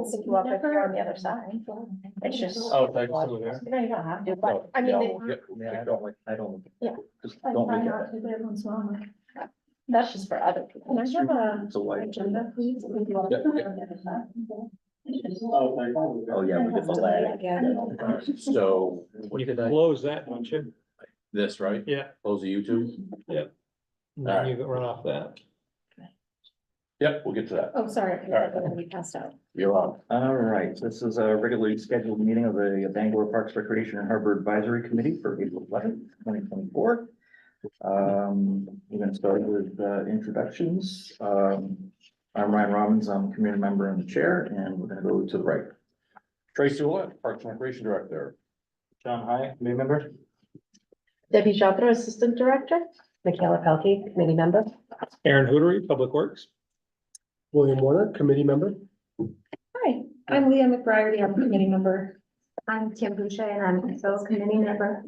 can pick you up if you're on the other side. It's just. Oh, thanks for there. No, you don't have to, but I mean, Yeah, I don't. Yeah. Just I don't try make not it. to, but everyone's wrong. that's just for other people. Can I have a It's a white. agenda, please? Oh, yeah, we did the lag. So You could close that, don't you? this, right? Yeah, Close the YouTube? and then you can run off that. Yep, we'll get to that. Oh, sorry. Alright. We passed out. You're on. All right, this is a regularly scheduled meeting of the Bangor Parks Recreation and Harbor Advisory Committee for April 11th, 2024. We're gonna start with introductions. I'm Ryan Robbins, I'm a community member and the chair, and we're gonna go to the right. Tracy Willett, Parks and Recreation Director. John High, committee member? Debbie Jabra, Assistant Director. Michaela Pelkey, committee member. Aaron Hootery, Public Works. William Warner, committee member. Hi, I'm Leah McBriarty, I'm a committee member. I'm Kim Boucher and I'm also committee member.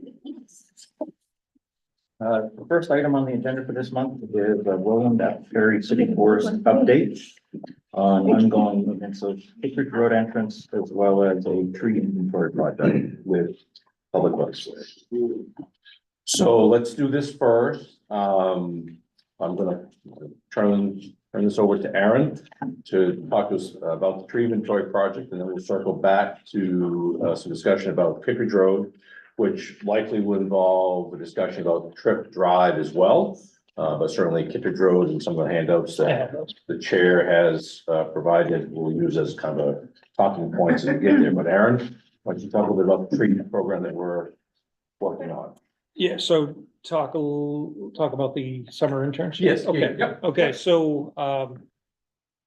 The first item on the agenda for this month is a Roland F. Ferry City Forest update on ongoing events of Hickory Road entrance as well as a tree inventory project with Public Works. So let's do this first. I'm gonna turn this over to Aaron to talk to us about the tree inventory project, and then we'll circle back to some discussion about Kittredge Road, which likely will involve a discussion about the Trip Drive as well. But certainly Kittredge Road and some of the handouts that the chair has provided, we'll use as kind of a talking points as we get there. But Aaron, why don't you talk a little bit about the tree program that we're working on? Yeah, so talk about the summer internship? Yes, Okay, yeah. okay, so,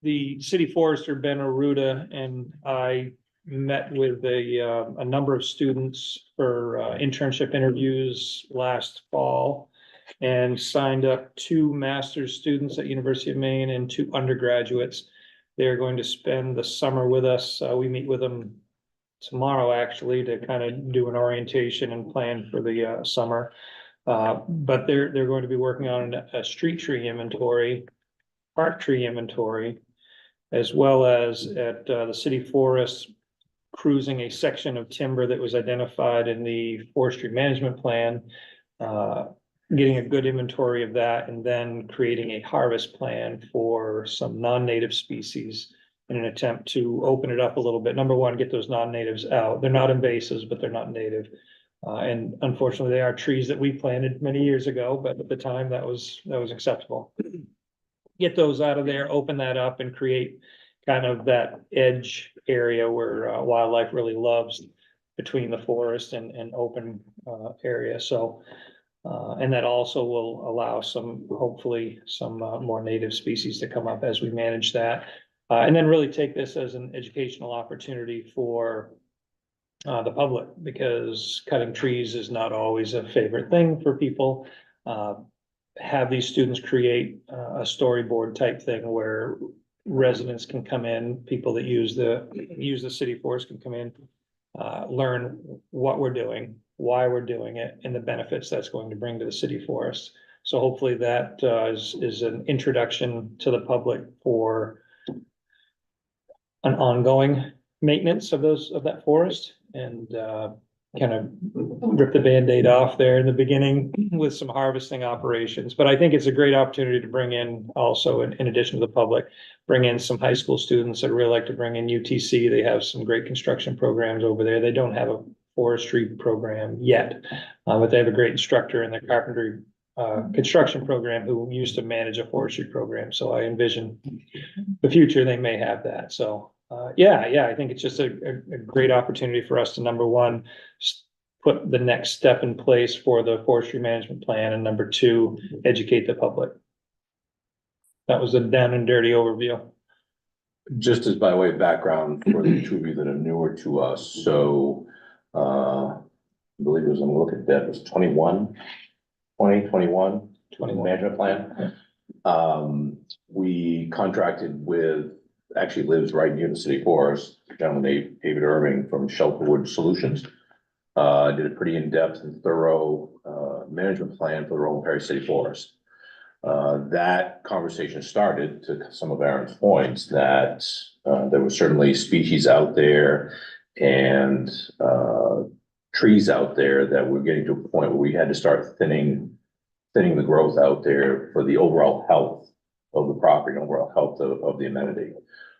the city forester, Ben Aruda, and I met with a number of students for internship interviews last fall and signed up 2 master's students at University of Maine and 2 undergraduates. They're going to spend the summer with us. We meet with them tomorrow, actually, to kind of do an orientation and plan for the summer. But they're going to be working on a street tree inventory, park tree inventory, as well as at the city forest, cruising a section of timber that was identified in the forestry management plan, getting a good inventory of that, and then creating a harvest plan for some non-native species in an attempt to open it up a little bit. Number one, get those non-natives out. They're not invasives, but they're not native. And unfortunately, they are trees that we planted many years ago, but at the time that was acceptable. Get those out of there, open that up and create kind of that edge area where wildlife really loves between the forest and open area. So, and that also will allow hopefully some more native species to come up as we manage that. And then really take this as an educational opportunity for the public, because cutting trees is not always a favorite thing for people. Have these students create a storyboard type thing where residents can come in, people that use the city forest can come in, learn what we're doing, why we're doing it, and the benefits that's going to bring to the city forest. So hopefully that is an introduction to the public for an ongoing maintenance of that forest, and kind of rip the Band-Aid off there in the beginning with some harvesting operations. But I think it's a great opportunity to bring in also, in addition to the public, bring in some high school students that really like to bring in UTC. They have some great construction programs over there. They don't have a forestry program yet, but they have a great instructor in the carpentry construction program who used to manage a forestry program. So I envision the future, they may have that. So I think it's just a great opportunity for us to, number one, put the next step in place for the forestry management plan, and number 2, educate the public. That was a down and dirty overview. Just as by way of background for the 2 of you that are newer to us, so I believe it was, I'm gonna look at that, it was 2021 management plan. We contracted with, actually lives right near the city forest, a gentleman named David Irving from Shelterwood Solutions. Did a pretty in-depth and thorough management plan for the Roland Perry City Forest. That conversation started, to some of Aaron's points, that There were certainly species out there and, trees out there that were getting to a point where we had to start thinning the growth out there for the overall health of the property, and overall health of the amenity.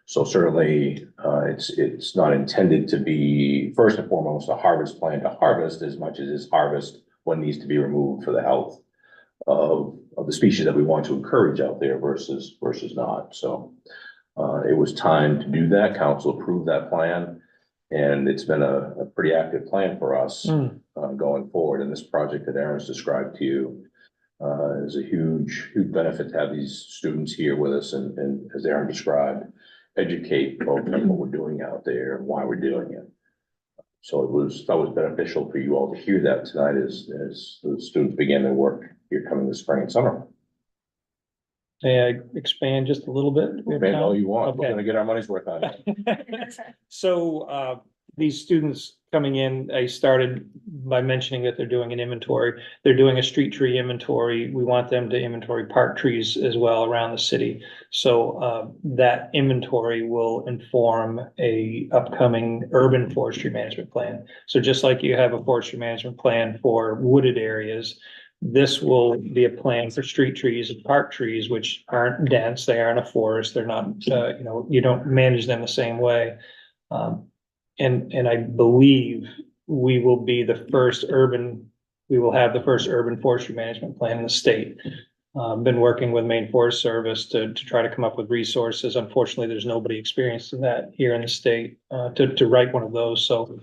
So certainly, it's not intended to be, first and foremost, a harvest plan to harvest as much as is harvest what needs to be removed for the health of the species that we want to encourage out there versus not. So it was time to do that. Council approved that plan. And it's been a pretty active plan for us going forward. And this project that Aaron's described to you is a huge benefit to have these students here with us and as Aaron described, educate folks on what we're doing out there and why we're doing it. So that was beneficial for you all to hear that tonight as the students begin their work here coming this spring and summer. May I expand just a little bit? We have Man, time? all you want, we're Okay. gonna get our money's worth out of it. So, these students coming in, I started by mentioning that they're doing an inventory. They're doing a street tree inventory. We want them to inventory park trees as well around the city. So, that inventory will inform a upcoming urban forestry management plan. So just like you have a forestry management plan for wooded areas, this will be a plan for street trees and park trees, which aren't dense, they aren't a forest, they're not, you don't manage them the same way. And I believe we will be the first we will have the first urban forestry management plan in the state. Been working with Maine Forest Service to try to come up with resources. Unfortunately, there's nobody experienced in that here in the state, to write one of those, so.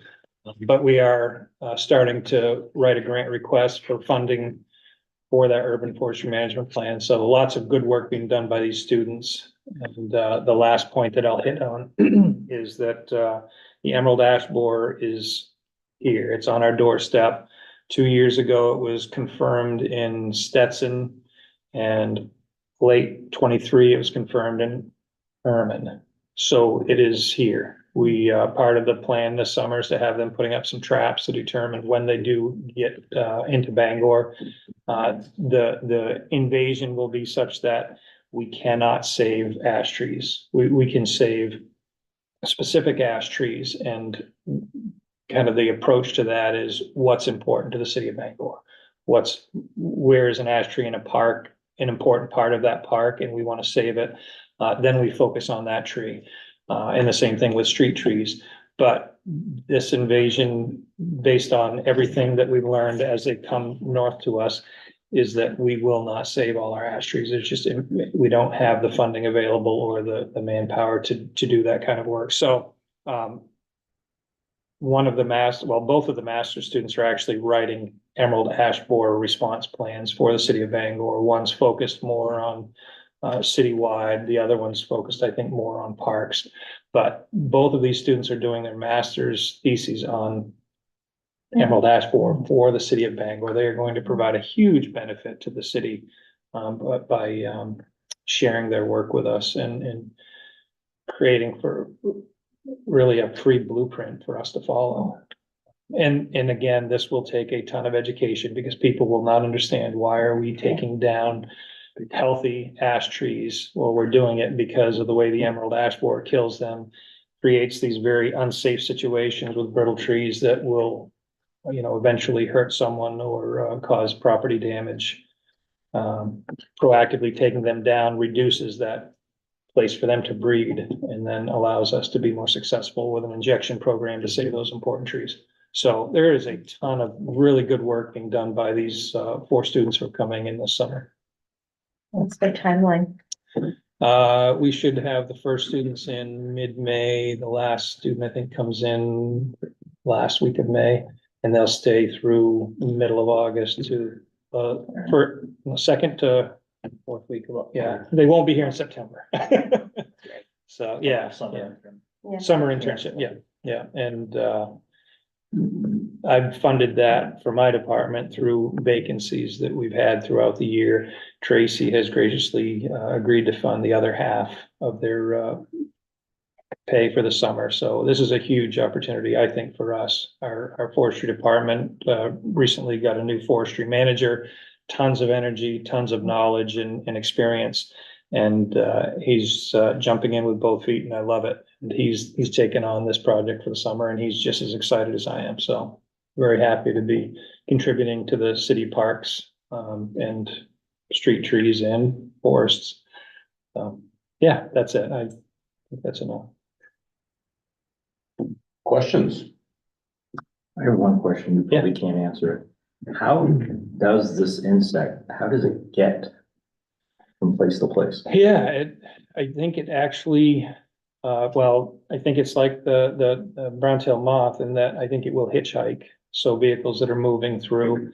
But we are, starting to write a grant request for funding for that urban forestry management plan. So lots of good work being done by these students. And, the last point that I'll hit on is that, the emerald ash borer is here. It's on our doorstep. 2 years ago, it was confirmed in Stetson, and late 23, it was confirmed in Herman. So it is here. We, part of the plan this summer is to have them putting up some traps to determine when they do get, into Bangor. The invasion will be such that we cannot save ash trees. We can save specific ash trees, and kind of the approach to that is what's important to the city of Bangor. Where is an ash tree in a park, an important part of that park, and we want to save it. Then we focus on that tree. And the same thing with street trees. But this invasion, based on everything that we've learned as they come north to us, is that we will not save all our ash trees. It's just, we don't have the funding available or the manpower to do that kind of work. So, both of the master students are actually writing emerald ash borer response plans for the city of Bangor. One's focused more on citywide, the other one's focused, I think, more on parks. But both of these students are doing their master's theses on emerald ash borer for the city of Bangor. They are going to provide a huge benefit to the city, by sharing their work with us and creating for really a free blueprint for us to follow. And again, this will take a ton of education, because people will not understand, why are we taking down healthy ash trees? Well, we're doing it because of the way the emerald ash borer kills them, creates these very unsafe situations with brittle trees that will, eventually hurt someone or cause property damage. Proactively taking them down reduces that place for them to breed, and then allows us to be more successful with an injection program to save those important trees. So there is a ton of really good work being done by these 4 students who are coming in this summer. What's the timeline? We should have the first students in mid-May. The last student, I think, comes in last week of May, and they'll stay through the middle of August to, for second to fourth week of, they won't be here in September. So, yeah. Summer internship, yeah, and, I've funded that for my department through vacancies that we've had throughout the year. Tracy has graciously agreed to fund the other half of their pay for the summer. So this is a huge opportunity, I think, for us. Our forestry department recently got a new forestry manager, tons of energy, tons of knowledge and experience. And he's jumping in with both feet, and I love it. he's taken on this project for the summer and he's just as excited as I am. So very happy to be contributing to the city parks, and street trees and forests. Yeah, that's it. I think that's enough. Questions? I have one question, you probably can't answer it. How does this insect, how does it get from place to place? Yeah, I think it actually, well, I think it's like the brown-tailed moth in that I think it will hitchhike. So vehicles that are moving through,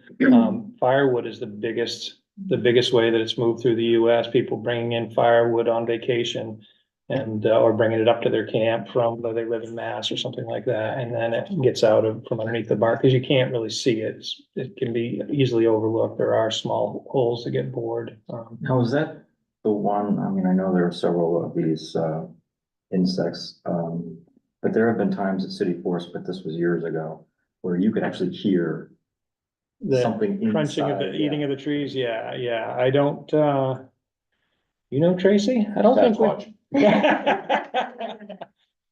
firewood is the biggest way that it's moved through the US, people bringing in firewood on vacation and, or bringing it up to their camp from where they live in Mass or something like that. And then it gets out from underneath the bark because you can't really see it. It can be easily overlooked. There are small holes that get bored. Now, is that the one, I mean, I know there are several of these, insects, but there have been times at City Forest, but this was years ago, where you could actually hear The something crunching of inside, the, yeah. eating of the trees, yeah, I don't, you know, Tracy? I don't think. Sasquatch.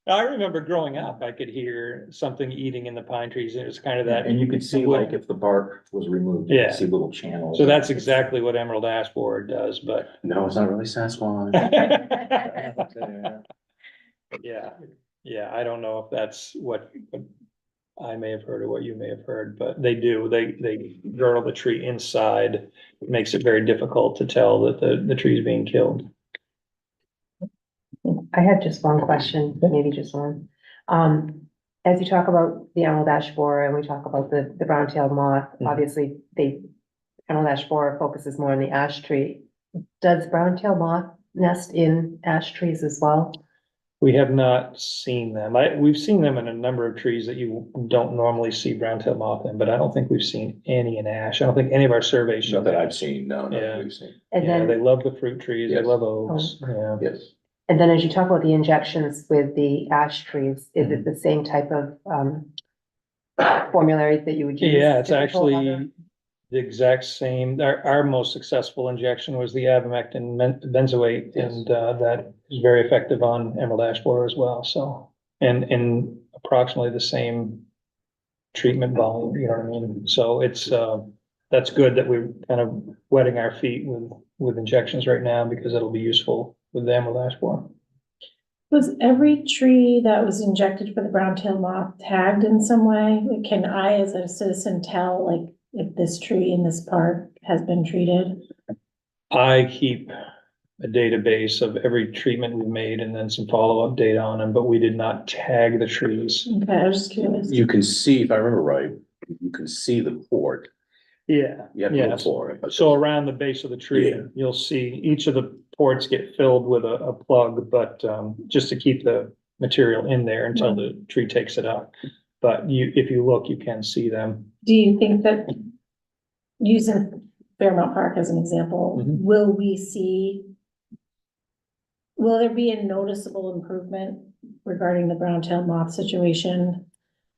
I remember growing up, I could hear something eating in the pine trees, and it was kind of that. And you could see, like, if the bark was removed, you Yeah. could see little channels. So that's exactly what emerald ash borer does, but. No, it's not really Sasquatch. Yeah, I don't know if that's what I may have heard or what you may have heard, but they girdle the tree inside. It makes it very difficult to tell that the tree is being killed. I had just one question, maybe just one. As you talk about the emerald ash borer and we talk about the brown-tailed moth, Mhm. obviously emerald ash borer focuses more on the ash tree. Does brown-tailed moth nest in ash trees as well? We have not seen them. We've seen them in a number of trees that you don't normally see brown-tailed moth in, but I don't think we've seen any in ash. I don't think any of our surveys show Not that that. I've seen, no, not that we've seen. And Yeah, they then, love the fruit trees, they Yes. love oaks, yeah. Yes. and then as you talk about the injections with the ash trees, is it the same type of, formulary that you would use? Yeah, it's to control actually other- the exact same. Our most successful injection was the ivermectin benzoate, Yes. and that is very effective on emerald ash borer as well, so. And approximately the same treatment volume, you know what I mean? So it's, that's good that we're kind of wetting our feet with injections right now because it'll be useful with the emerald ash borer. Was every tree that was injected for the brown-tailed moth tagged in some way? Like, can I, as a citizen, tell, like, if this tree in this park has been treated? I keep a database of every treatment we've made and then some follow-up data on them, but we did not tag the trees. Okay, I was just curious. You can see, if I remember right, you can see the port. Yeah. You have to look Yes. for it. But So around the base of the tree, Yeah. you'll see each of the ports get filled with a plug, but, just to keep the material in there until the tree takes it up. But if you look, you can see them. Do you think that, using Fairmount Park as an example, Mhm. will there be a noticeable improvement regarding the brown-tailed moth situation,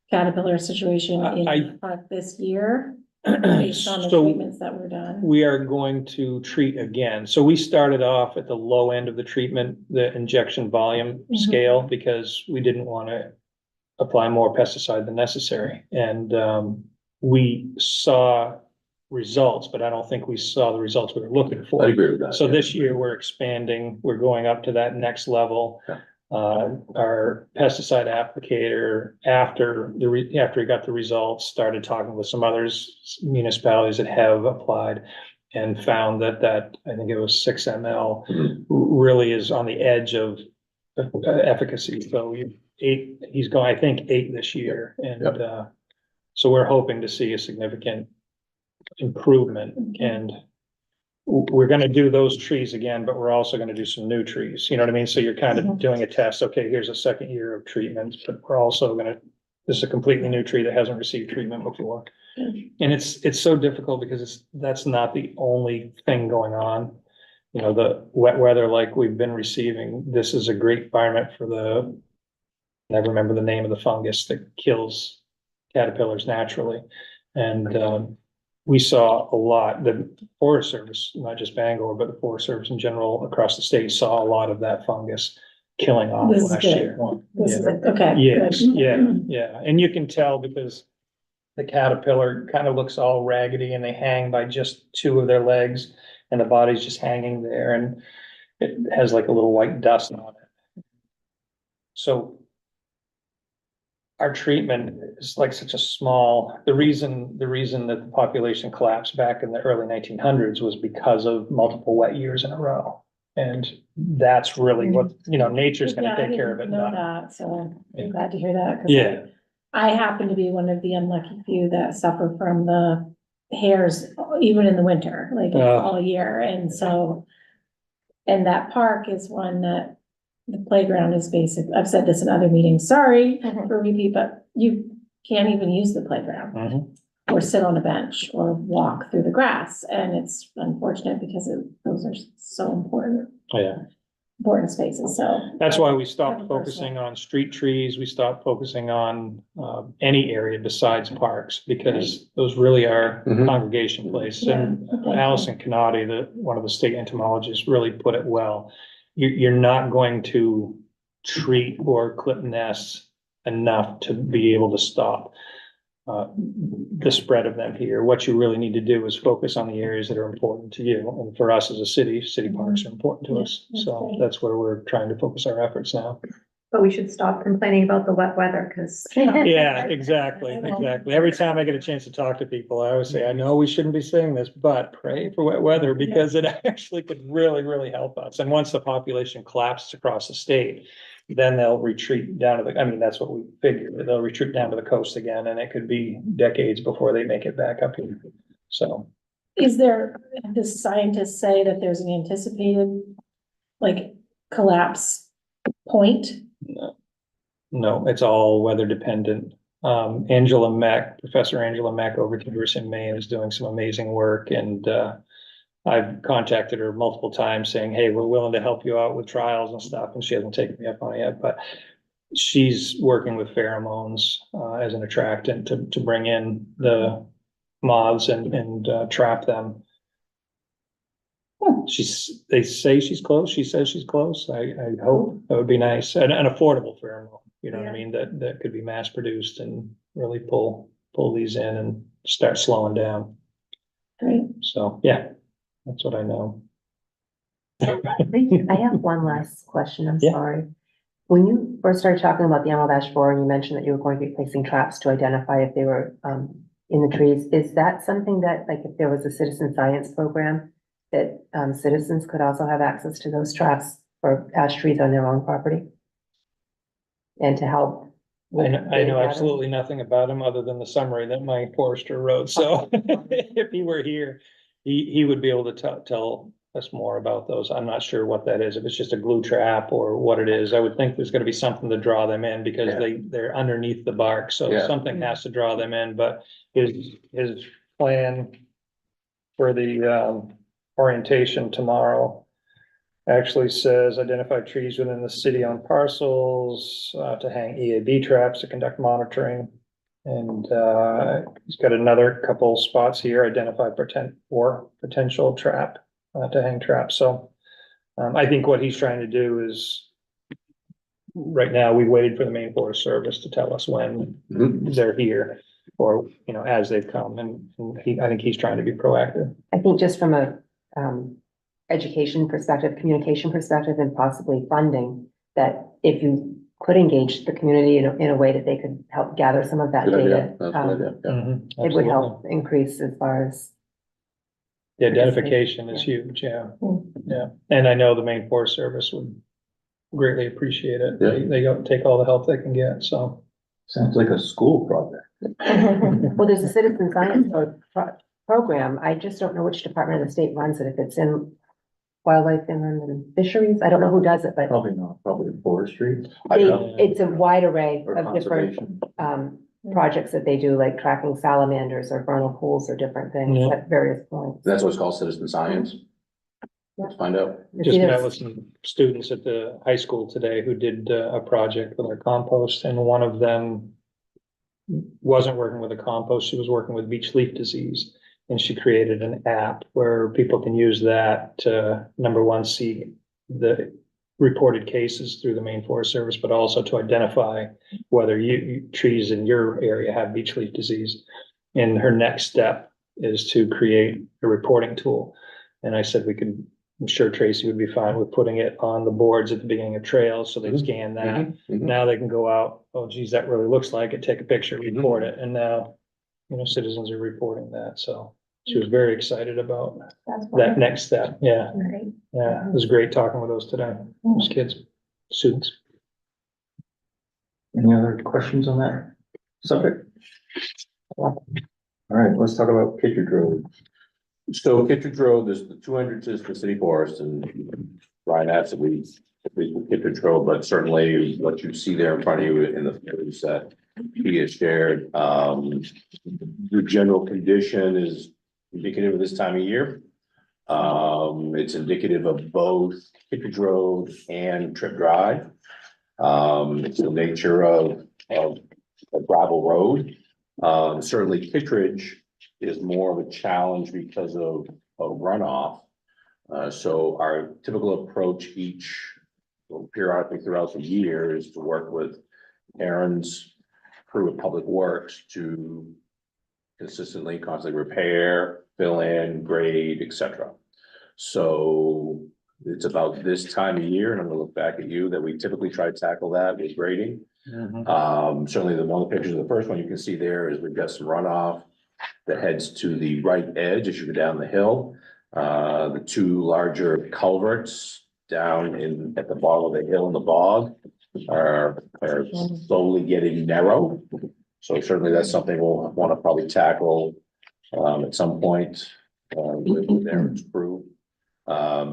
caterpillar situation in the park this year? Based on the So treatments that were done? we are going to treat again. So we started off at the low end of the treatment, the injection volume Mhm. scale, because we didn't want to apply more pesticide than necessary. And we saw results, but I don't think we saw the results we were looking for. I agree with that. So yeah. this year we're expanding, we're going up to that next level. Yeah. Our pesticide applicator, after he got the results, started talking with some others, municipalities that have applied. And found that I think it was 6 ml, Mhm. really is on the edge of efficacy. So he's going, I think, 8 this year, and so we're hoping to see a significant improvement. Okay. And we're gonna do those trees again, but we're also gonna do some new trees, you know what I mean? So you're kind of Mhm. doing a test, okay, here's a second year of treatment, but we're also this is a completely new tree that hasn't received treatment before. And it's so difficult because that's not the only thing going on. You know, the wet weather like we've been receiving, this is a great environment for I never remember the name of the fungus that kills caterpillars naturally. And we saw a lot, the Forest Service, not just Bangor, but the Forest Service in general across the state saw a lot of that fungus killing off This is last good. year. This is, Yeah. okay. Yes, good. yeah, and you can tell because the caterpillar kind of looks all raggedy and they hang by just two of their legs and the body's just hanging there and it has like a little white dust on it. So our treatment is like such a small, the reason that the population collapsed back in the early 1900s was because of multiple wet years in a row. And that's really what, nature's Yeah, gonna I take care of it. didn't know not- that, so Yeah. I'm glad to hear that. 'Cause Yeah, I happen to be one of the unlucky few that suffer from the hairs, even in the winter, like all year, and so. And that park is one that the playground is basic, I've said this in other meetings, sorry for repeat, but you can't even use the playground. mhm. Or sit on a bench or walk through the grass, and it's unfortunate because those are so important spaces, so. That's why we stopped Have a personal- focusing on street trees, we stopped focusing on, any area besides parks, because those really are Mhm. congregation place. And Yeah, thank you. Allison Canati, one of the state entomologists, really put it well. You're not going to treat or clip nests enough to be able to stop the spread of them here. What you really need to do is focus on the areas that are important to you. And for us as a city parks are important to Yeah, us. that's So great. that's where we're trying to focus our efforts now. But we should stop complaining about the wet weather, because. Yeah, exactly. Every time I get a chance to talk to people, I always say, I know we shouldn't be saying this, but pray for wet weather because it actually could really, really help us. And once the population collapses across the state, then they'll retreat down to that's what we figured. They'll retreat down to the coast again, and it could be decades before they make it back up here. So, Is there, does scientists say that there's an anticipated, like, collapse point? no, it's all weather dependent. Professor Angela Mack over at the University of Maine is doing some amazing work and, I've contacted her multiple times saying, hey, we're willing to help you out with trials and stuff, and she hasn't taken me up on it yet, but she's working with pheromones, as an attractant to bring in the moths and trap them. They say she's close, she says she's close, I hope, that would be nice, an affordable pheromone, you know what I mean, that could be mass produced and really pull these in and start slowing down, Great. so, yeah, that's what I know. I have one last question, I'm Yeah. sorry. When you first started talking about the Emerald Ash Borer, and you mentioned that you were going to be placing traps to identify if they were in the trees, is that something that, like, if there was a citizen science program, that citizens could also have access to those traps for ash trees on their own property? And to help? I with know data absolutely nothing about him other than the summary that my forester wrote, so if he were here, he would be able to tell us more about those. I'm not sure what that is, if it's just a glue trap or what it is. I would think there's gonna be something to draw them in because Yeah. they're underneath the bark, so Yeah. something has to draw them in, but his plan for the orientation tomorrow actually says identify trees within the city-owned parcels, to hang EAB traps to conduct monitoring. And, he's got another couple spots here, identify potential trap, to hang traps. So, I think what he's trying to do is, right now, we waited for the Maine Forest Service to tell us when Mhm. they're here, or, as they've come, and I think he's trying to be proactive. I think just from a education perspective, communication perspective, and possibly funding, that if you could engage the community in a way that they could help gather some of that Good idea, data, that's a good idea, yeah. Mhm, it would absolutely. help increase as far as. The identification is huge, yeah, yeah, and I know the Maine Forest Service would greatly appreciate it. Yeah. They go take all the help they can get, so. Sounds like a school project. Well, there's a citizen science program. I just don't know which department of the state runs it, if it's in wildlife inland and fisheries. I don't know who does it, but Probably not, probably forestry it's a wide array or of different conservation. projects that they do, like tracking salamanders or vernal pools or different things Yeah. at various points. That's what's called citizen science. Let's find out. It's Just either- met with some students at the high school today who did a project with their compost, and one of them wasn't working with a compost, she was working with beech leaf disease. And she created an app where people can use that to, number one, see the reported cases through the Maine Forest Service, but also to identify whether trees in your area have beech leaf disease. And her next step is to create a reporting tool. And I said I'm sure Tracy would be fine with putting it on the boards at the beginning of trails, so they scan that. Now they can go out, oh geez, that really looks like it, take a picture, report it, and now, citizens are reporting that, so she was very excited about That's that wonderful. next step, yeah. Right. Yeah, it was great talking with those today, those kids, students. Any other questions on that subject? All right, let's talk about Kittredge Road. So Kittredge Road, there's the 200 is the city forest, and Ryan asked if we with Kittredge Road, but certainly what you see there in front of you in the photos that he has shared, the general condition is indicative of this time of year. It's indicative of both Kittredge Road and Trip Drive. It's the nature of a gravel road. Certainly Kittredge is more of a challenge because of runoff. So our typical approach periodically throughout the year is to work with Aaron's crew of Public Works to consistently, constantly repair, fill in, grade, etc. So it's about this time of year, and I'm gonna look back at you, that we typically try to tackle that with grading. Certainly one of the pictures, the first one you can see there is we've got some runoff that heads to the right edge as you go down the hill. The two larger culverts down at the bottom of the hill in the bog are slowly getting narrow. So certainly that's something we'll want to probably tackle at some point with Aaron's crew.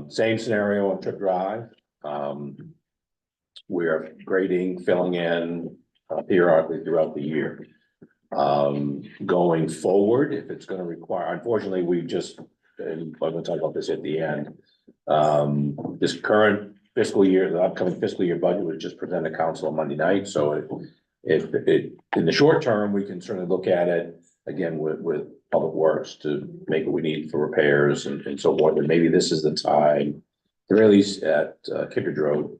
Same scenario on Trip Drive. We're grading, filling in periodically throughout the year. Going forward, if it's going to require, unfortunately, and I'm going to talk about this at the end. This current fiscal year, the upcoming fiscal year budget was just presented to council on Monday night. So if in the short term, we can certainly look at it again with Public Works to make what we need for repairs and so forth. And maybe this is the time, or at least at Kittredge Road,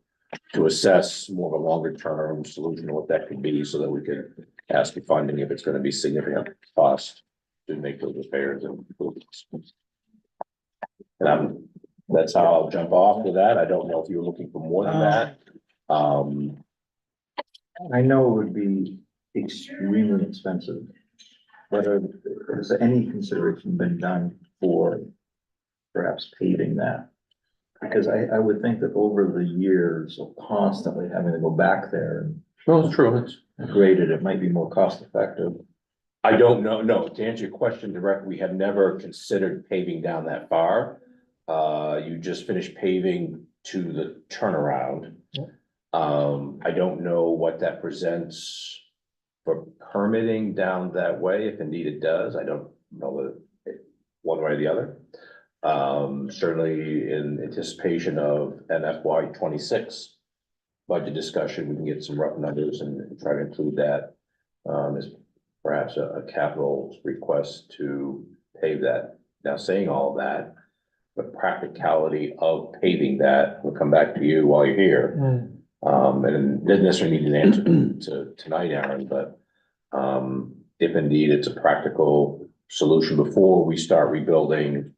to assess more of a longer term solution of what that could be, so that we could ask for funding if it's going to be significant cost to make those repairs and improvements. And that's how I'll jump off with that. I don't know if you were looking for more than that. I know it would be extremely expensive, but has any consideration been done for perhaps paving that? Because I would think that over the years of constantly having to go back there and No, it's true. grade it, it might be more cost effective. I don't know. No, to answer your question directly, we have never considered paving down that far. You just finished paving to the turnaround. I don't know what that presents for permitting down that way, if indeed it does. I don't know one way or the other. Certainly in anticipation of an FY 26 budget discussion, we can get some rough numbers and try to include that as perhaps a capital request to pave that. Now, saying all of that, the practicality of paving that will come back to you while you're here. And it doesn't necessarily need an answer to tonight, Aaron, but if indeed it's a practical solution before we start rebuilding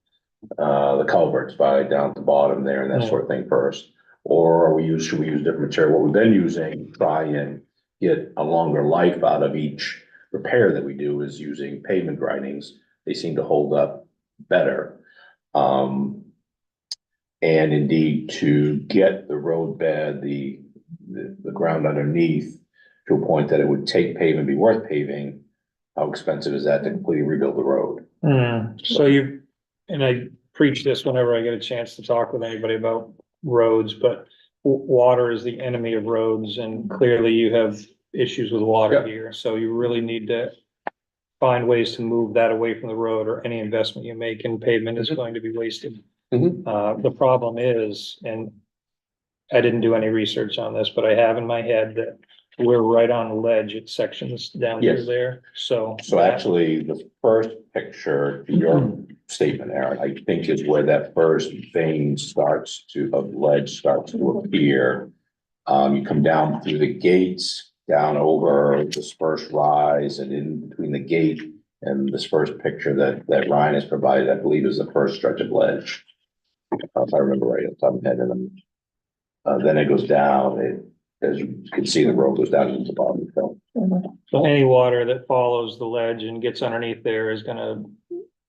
the culverts down at the bottom there and that sort of thing first, or should we use different material? What we've been using, try and get a longer life out of each repair that we do, is using pavement grindings. They seem to hold up better. And indeed, to get the road bed, the ground underneath to a point that it would take pavement, be worth paving, how expensive is that to completely rebuild the road? So and I preach this whenever I get a chance to talk with anybody about roads, but water is the enemy of roads, and clearly you have issues with water here. So you really need to find ways to move that away from the road, or any investment you make in pavement is going to be wasted. The problem is, and I didn't do any research on this, but I have in my head that we're right on ledge at sections down through Yes. there, so. So actually, the first picture to your statement, Aaron, I think is where that first vein starts of ledge starts to appear. You come down through the gates, down over this first rise and in between the gate and this first picture that Ryan has provided, I believe is the first stretch of ledge. If I remember right, off the top of my head, and then it goes down, as you can see, the road goes down into the bottom. So So any water that follows the ledge and gets underneath there is gonna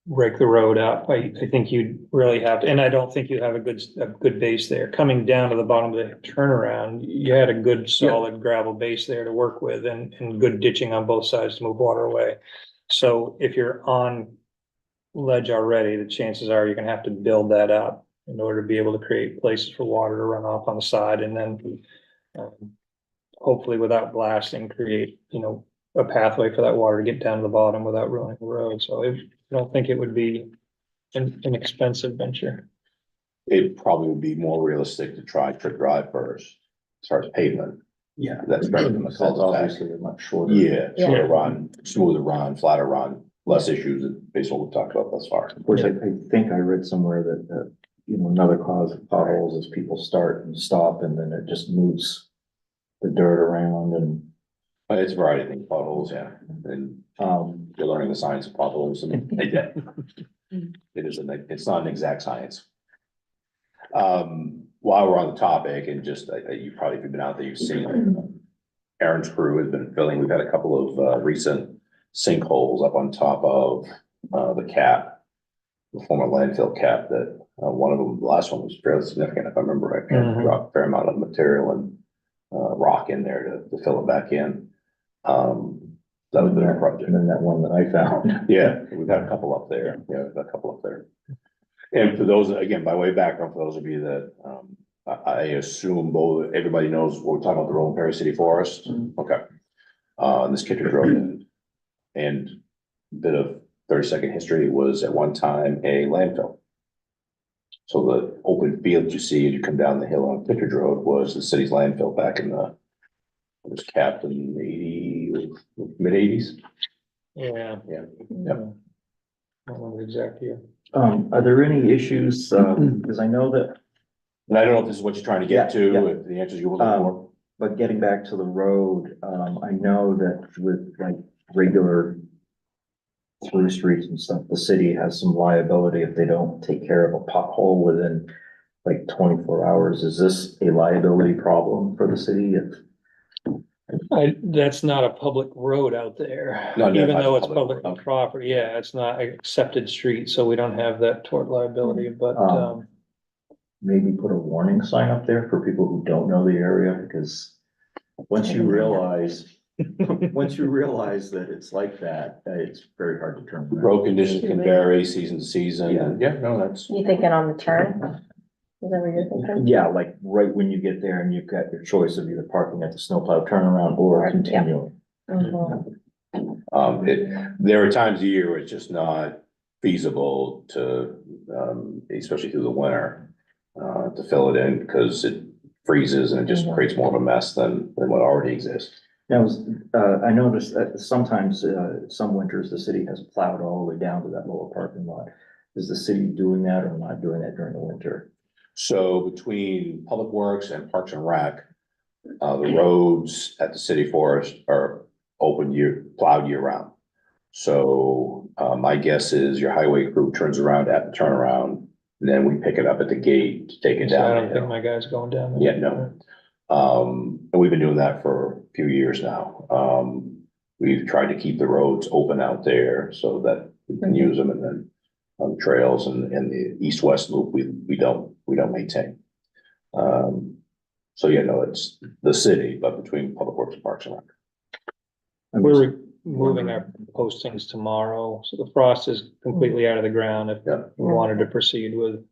break the road up. I think you'd really have to, and I don't think you have a good base there. Coming down to the bottom of the turnaround, you had a good solid gravel base there to work with and good ditching on both sides to move water away. So if you're on ledge already, the chances are you're gonna have to build that up in order to be able to create places for water to run off on the side and then hopefully without blasting, create, a pathway for that water to get down to the bottom without ruining the road. So I don't think it would be an expensive venture. it probably would be more realistic to try Trick Drive first, as far as pavement. Yeah. That's better than the It's cul-de-sac. obviously a much shorter. Yeah, Yeah. shorter run, smoother run, flatter run, less issues, based on what we've talked about thus far. Of course, I think I read somewhere that, another cause of potholes is people start and stop and then it just moves the dirt around and, But it's a variety of things, potholes, yeah, and you're learning the science of potholes and it's not an exact science. While we're on the topic and just, you probably, if you've been out there, you've seen Aaron's crew has been filling, we've had a couple of recent sinkholes up on top of the cap, the former landfill cap that, one of them, the last one was fairly significant, if I remember right. Mhm. Dropped a fair amount of material and rock in there to fill it back in. That was their project. and then that one that I found. Yeah, we've had a couple up there. Yeah, we've got a couple up there. And for those, again, by way of background, for those of you that, I assume everybody knows what we're talking about, the Rolling Perry City Forest. Okay. This Kittredge Road and bit of 30-second history was at one time a landfill. So the open field you see as you come down the hill on Kittredge Road was the city's landfill back in it was capped in the mid-80s. Yeah. Yeah. I don't remember the exact year. Are there any issues, because I know that, And I don't know if this is what you're trying to get to, Yeah. if the answers you were looking for. but getting back to the road, I know that with like regular through streets and stuff, the city has some liability if they don't take care of a pothole within like 24 hours. Is this a liability problem for the city? That's not a public road out there, No, even not though it's public public road. property. Yeah, it's not an accepted street, so we don't have that tort liability, but, Maybe put a warning sign up there for people who don't know the area, because once you realize that it's like that, it's very hard to turn around. Road conditions can vary season to season, and yeah, no, that's, You thinking on the turn? Is that what you're thinking? Yeah, like right when you get there and you've got your choice of either parking at the snowplow turnaround or Right, yeah. continuing. there are times of year where it's just not feasible to, especially through the winter, to fill it in, because it freezes and it just creates more of a mess than what already exists. Now, I noticed that sometimes, some winters, the city has plowed all the way down to that lower parking lot. Is the city doing that or not doing that during the winter? So between Public Works and Parks and Rec, the roads at the city forest are plowed year round. So, my guess is your highway crew turns around at the turnaround, and then we pick it up at the gate to take it so I down. don't the think hill. my guy's going down there. Yeah, no. And we've been doing that for a few years now. We've tried to keep the roads open out there so that we can use them, and then on trails and the east-west loop, we don't maintain. So, yeah, no, it's the city, but between Public Works and Parks and Rec. We're moving our postings tomorrow, so the frost is completely out of the ground if Yeah. we wanted to proceed with.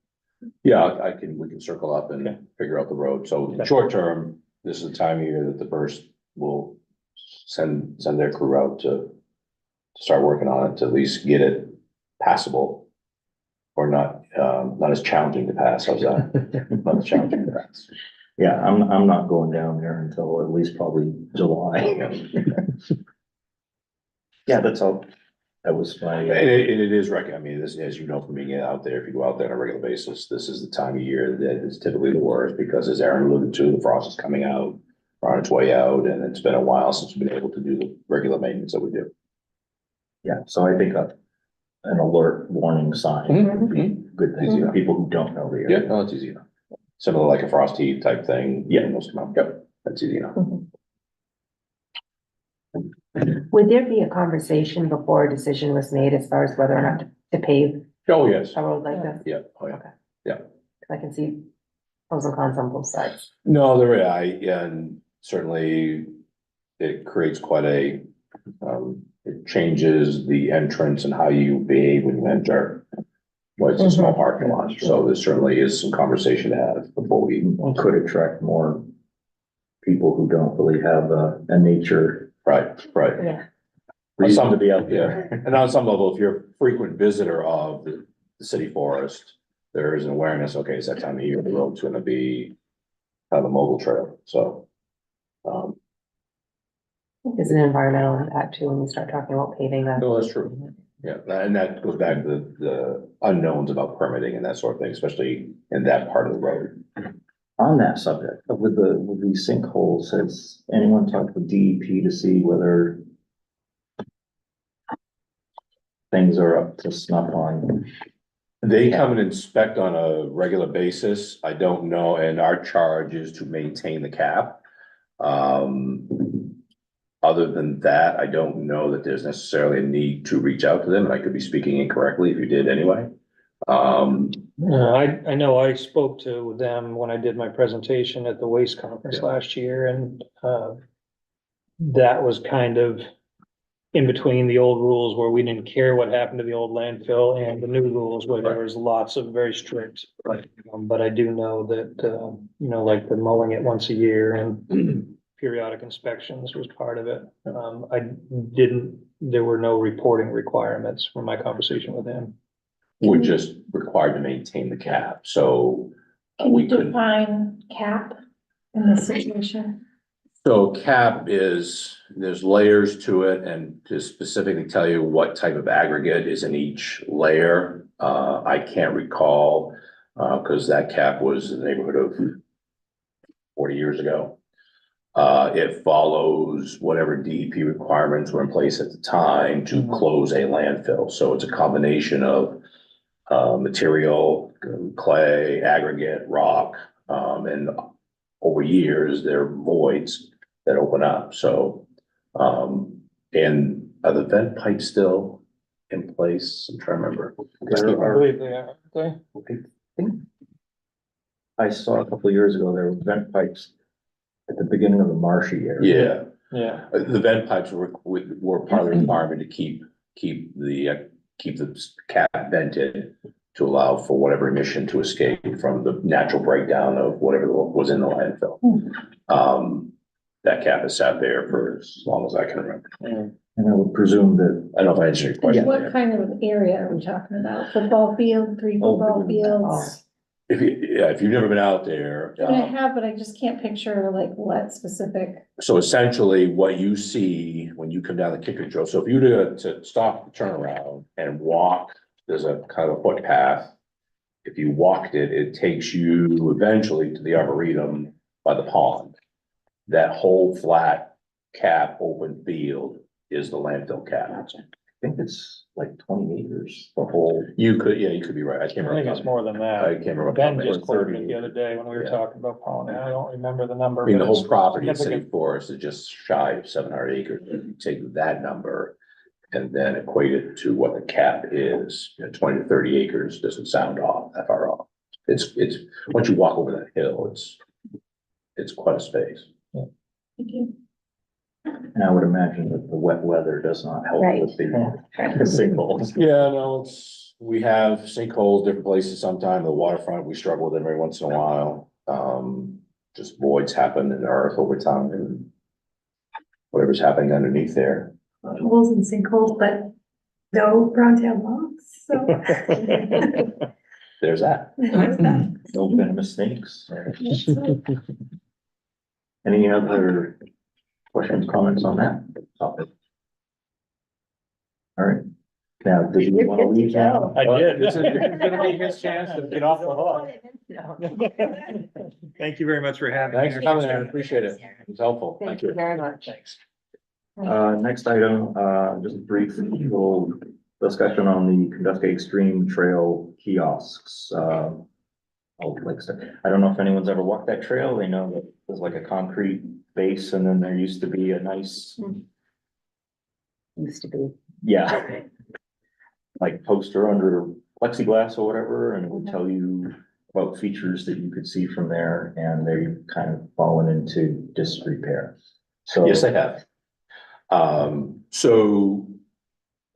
Yeah, we can circle up and figure out the road. So short term, this is the time of year that the burst will send their crew out to start working on it, to at least get it passable. Or not as challenging to pass, how's that? Not as challenging to pass. Yeah, I'm not going down there until at least probably July. Yeah, that's all. That was my, And it is I mean, this, as you know, from being out there, if you go out there on a regular basis, this is the time of year that is typically the worst, because as Aaron alluded to, the frost is coming out, on its way out, and it's been a while since we've been able to do the regular maintenance that we do. yeah, so I think an alert warning sign would be good things, you know, people who don't know the Yeah, area. no, it's easy enough. Similar like a frost heave type thing. Yeah. Most come out. Yep, that's easy enough. Would there be a conversation before a decision was made as far as whether or not to pave Oh, yes. a road like this? Yeah, oh, yeah. Okay. Yeah. 'Cause I can see pros and cons on both sides. No, yeah, and certainly it creates quite a, it changes the entrance and how you behave when you enter. Well, it's a small parking lot, so there certainly is some conversation to have before we. Could attract more people who don't really have a nature Right, right. Yeah. reason to be out there. Yeah, and on some level, if you're a frequent visitor of the city forest, there is an awareness, okay, it's that time of year, the road's gonna be kind of a mobile trail, so. There's an environmental impact too when you start talking about paving that. No, that's true. Yeah, and that goes back to the unknowns about permitting and that sort of thing, especially in that part of the road. On that subject, with the sinkholes, has anyone talked with DEP to see whether things are up to snuff on? They come and inspect on a regular basis. I don't know, and our charge is to maintain the cap. Other than that, I don't know that there's necessarily a need to reach out to them, and I could be speaking incorrectly if you did anyway. I know I spoke to them when I did my presentation at the waste conference Yeah. last year, and, that was kind of in between the old rules where we didn't care what happened to the old landfill and the new rules where there was lots of very strict. Right. But I do know that, like the mowing it once a year and periodic inspections was part of it. There were no reporting requirements from my conversation with him. We're just required to maintain the cap, so. Can we you couldn't- define cap in this situation? So cap is, there's layers to it, and to specifically tell you what type of aggregate is in each layer, I can't recall. Cause that cap was in the neighborhood of 40 years ago. It follows whatever DEP requirements were in place at the time to close a landfill, so it's a combination of. Material, clay, aggregate, rock, and over years, there are voids that open up, so. And are the vent pipes still in place? I'm trying to remember. I believe they are, aren't they? I think I saw a couple of years ago, there were vent pipes at the beginning of the marshy area. Yeah, Yeah. the vent pipes were part of the requirement to keep the cap vented to allow for whatever emission to escape from the natural breakdown of whatever was in the landfill. That cap has sat there for as long as I can remember. And I would presume that, I don't know if I answered your question. What there. kind of an area are we talking about? Football field, 3 Oh, football goodness. fields? If you've never been out there, I mean, I have, but I just can't picture like what specific. so essentially what you see when you come down the Kicker Trail, so if you were to stop, turn around and walk, there's a kind of a footpath. If you walked it, it takes you eventually to the Arboretum by the pond. That whole flat cap open field is the landfill cap. I think it's like 20 acres, the whole. You could be right. I can't I think remember. it's more than I that. can't remember. Ben just I quoted it the other day when we were Yeah. talking about pollen. I don't remember the number. mean, the but whole it's property in city significant. forest is just shy of 700 acres. If you take that number and then equate it to what the cap is, 20 to 30 acres doesn't sound off, that far off. It's, once you walk over that hill, it's quite a space. And I would imagine that the wet weather does not help with the sinkholes. Yeah, no, we have sinkholes, different places sometime, the waterfront, we struggle with them every once in a while. Just voids happen in the earth over time and whatever's happening underneath there. Holes and sinkholes, but no brown tail moths, so. there's that. No venomous snakes. Any other questions, comments on that topic? All right. Now, do you want to leave now? I did. This is gonna be his chance to get off the hook. Thank you very much for having me. Thanks for coming, Aaron. Appreciate it. It's helpful. Thank you very much. Thanks. Next item, just a brief little discussion on the Kenduskeag Extreme Trail kiosks. I don't know if anyone's ever walked that trail. They know that there's like a concrete base and then there used to be a nice, Used to be. yeah, like poster under plexiglass or whatever, and it would tell you about features that you could see from there, and they've kind of fallen into disrepair. So. Yes, they have. So,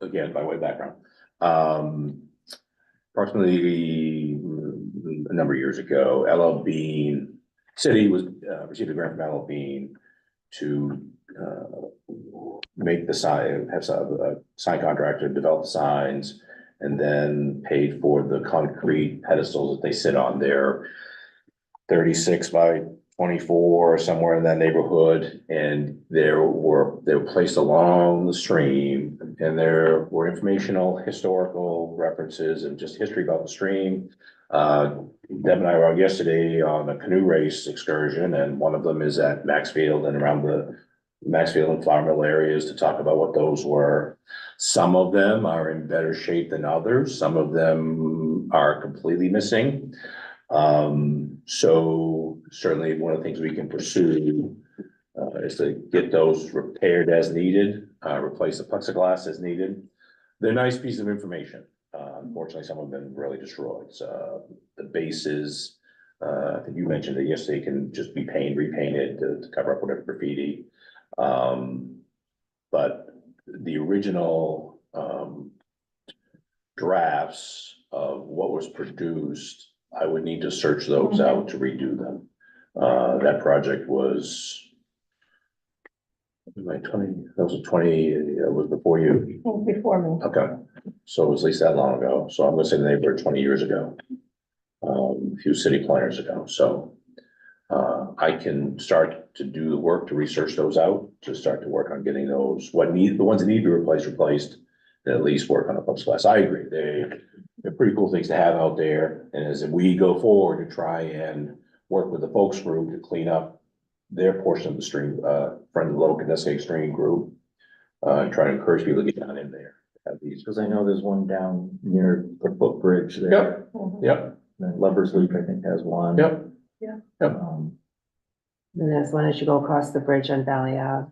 again, by way of background, approximately a number of years ago, LL Bean, city was, received a grant from LL Bean to, make the sign, have a sign contractor develop the signs, and then paid for the concrete pedestals that they sit on there. 36 by 24, somewhere in that neighborhood, and they were placed along the stream, and there were informational, historical references and just history about the stream. Deb and I were out yesterday on a canoe race excursion, and one of them is at Maxfield and around the Maxfield and Flour Mill areas to talk about what those were. Some of them are in better shape than others. Some of them are completely missing. So certainly one of the things we can pursue is to get those repaired as needed, replace the plexiglass as needed. They're a nice piece of information. Unfortunately, some have been really destroyed. The bases, I think you mentioned that yesterday, can just be repainted to cover up whatever graffiti. But the original drafts of what was produced, I would need to search those out to redo them. That project was like 20, that was a 20, it was before you. Before me. Okay, so it was at least that long ago. So I'm gonna say the neighborhood 20 years ago. A few city planners ago, so. I can start to do the work to research those out, to start to work on getting those, the ones that need to be replaced, and at least work on a plexiglass. I agree, they're pretty cool things to have out there, and as we go forward to try and work with the folks group to clean up their portion of the stream, from the local Kenduskeag Stream group, and try to encourage people to get down in there. Have these. Because I know there's one down near the footbridge there. Yep, And Lover's Leap, I think, has one. yep. And there's one as you go across the bridge on Valley Ave,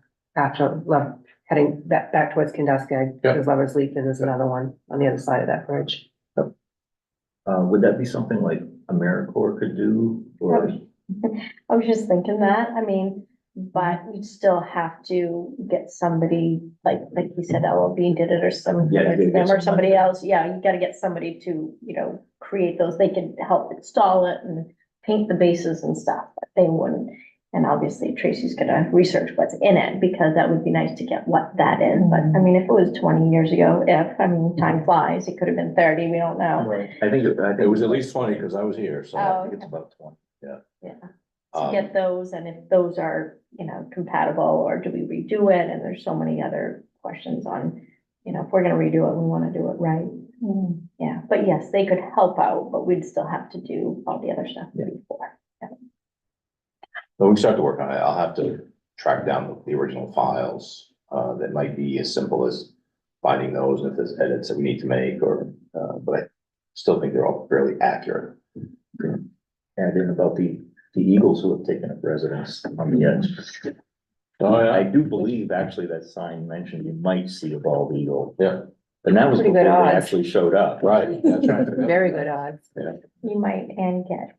heading back towards Kenduskeag, Yep. there's Lover's Leap, and there's another one on the other side of that bridge. Would that be something like AmeriCorps could do, or? I was just thinking that, I mean, but we'd still have to get somebody, like you said, LLB did it or some, Yeah, you gotta get or somebody somebody. else, yeah, you gotta get somebody to, create those, they can help install it and paint the bases and stuff, but they wouldn't. And obviously Tracy's gonna research what's in it, because that would be nice to get what that is, but I mean, if it was 20 years ago, time flies, it could have been 30, we don't know. Right. I think It was at least 20, because I was here, so. Oh, I think it's about 20. Yeah, to get those, and if those are, compatible, or do we redo it, and there's so many other questions on, if we're gonna redo it, we wanna do it right. Yeah, but yes, they could help out, but we'd still have to do all the other stuff Yeah. before. When we start to work on it, I'll have to track down the original files, that might be as simple as finding those, and if there's edits that we need to make, or, but I still think they're all fairly accurate. Add in about the eagles who have taken up residence on the edge. Oh, I do believe actually that sign mentioned you might see a bald eagle. Yeah. And that was Pretty before good they odds. actually showed up. Right, that's right. Very good odds. You might and get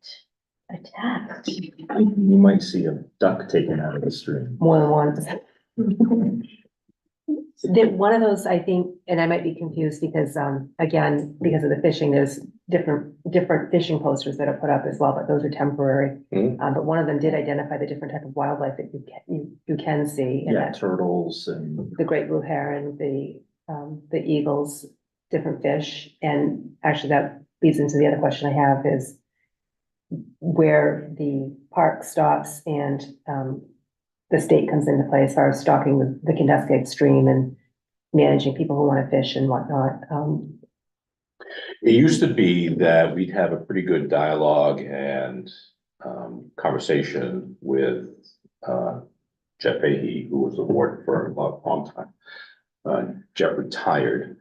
attacked. You might see a duck taken out of the stream. More than once. One of those, I think, and I might be confused because, again, because of the fishing, there's different fishing posters that are put up as well, but those are temporary. Mhm. But one of them did identify the different type of wildlife that you can see. And Yeah, that's turtles and, the great blue heron, the eagles, different fish, and actually that leads into the other question I have is where the park stops and, the state comes into play as far as stocking the Kenduskeag Stream and managing people who want to fish and whatnot. It used to be that we'd have a pretty good dialogue and conversation with Jeff Fahey, who was the warden for a long time. Jeff retired.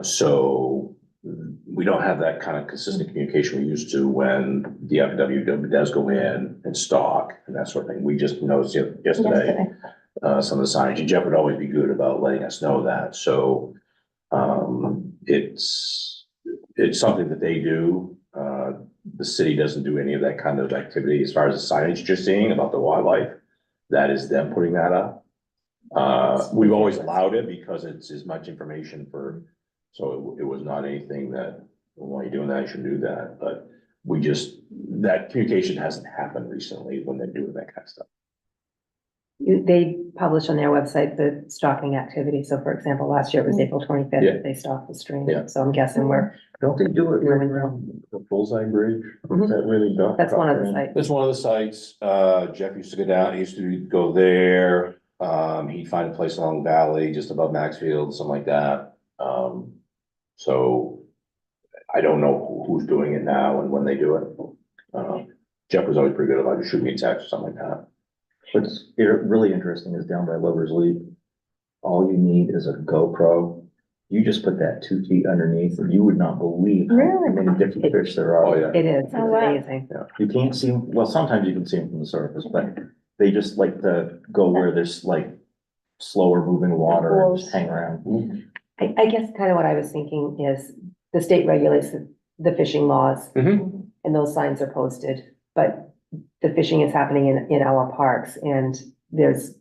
So we don't have that kind of consistent communication we used to when the DFW does go in and stock and that sort of thing. We just noticed yesterday some of the signage. And Jeff would always be good about letting us know that. So it's something that they do. The city doesn't do any of that kind of activity as far as the signage you're seeing about the wildlife. That is them putting that up. We've always allowed it because it's as much information for, so it was not anything that, well, while you're doing that, you should do that, but we just, that communication hasn't happened recently when they're doing that kind of stuff. They publish on their website the stalking activity. So for example, last year it was April 25th Yeah. that they stalked the stream. Yeah. So I'm guessing Don't they do it right around the Bullseye Bridge? Is that where they dock? that's one of the sites. That's one of the sites, Jeff used to go down, he used to go there, he'd find a place along the valley, just above Maxfield, something like that. So I don't know who's doing it now and when they do it. Jeff was always pretty good about just shooting me a text or something like that. What's really interesting is down by Lover's Leap, all you need is a GoPro. You just put that 2 feet underneath and you would not believe how Really? many different fish there are. Oh, yeah. It is, it's Oh, wow. amazing. You can't see them, well, sometimes you can see them from the surface, but they just like to go where there's like slower moving water and just hang around. I guess kind of what I was thinking is the state regulates the fishing laws Mm-hmm. and those signs are posted, but the fishing is happening in our parks and there's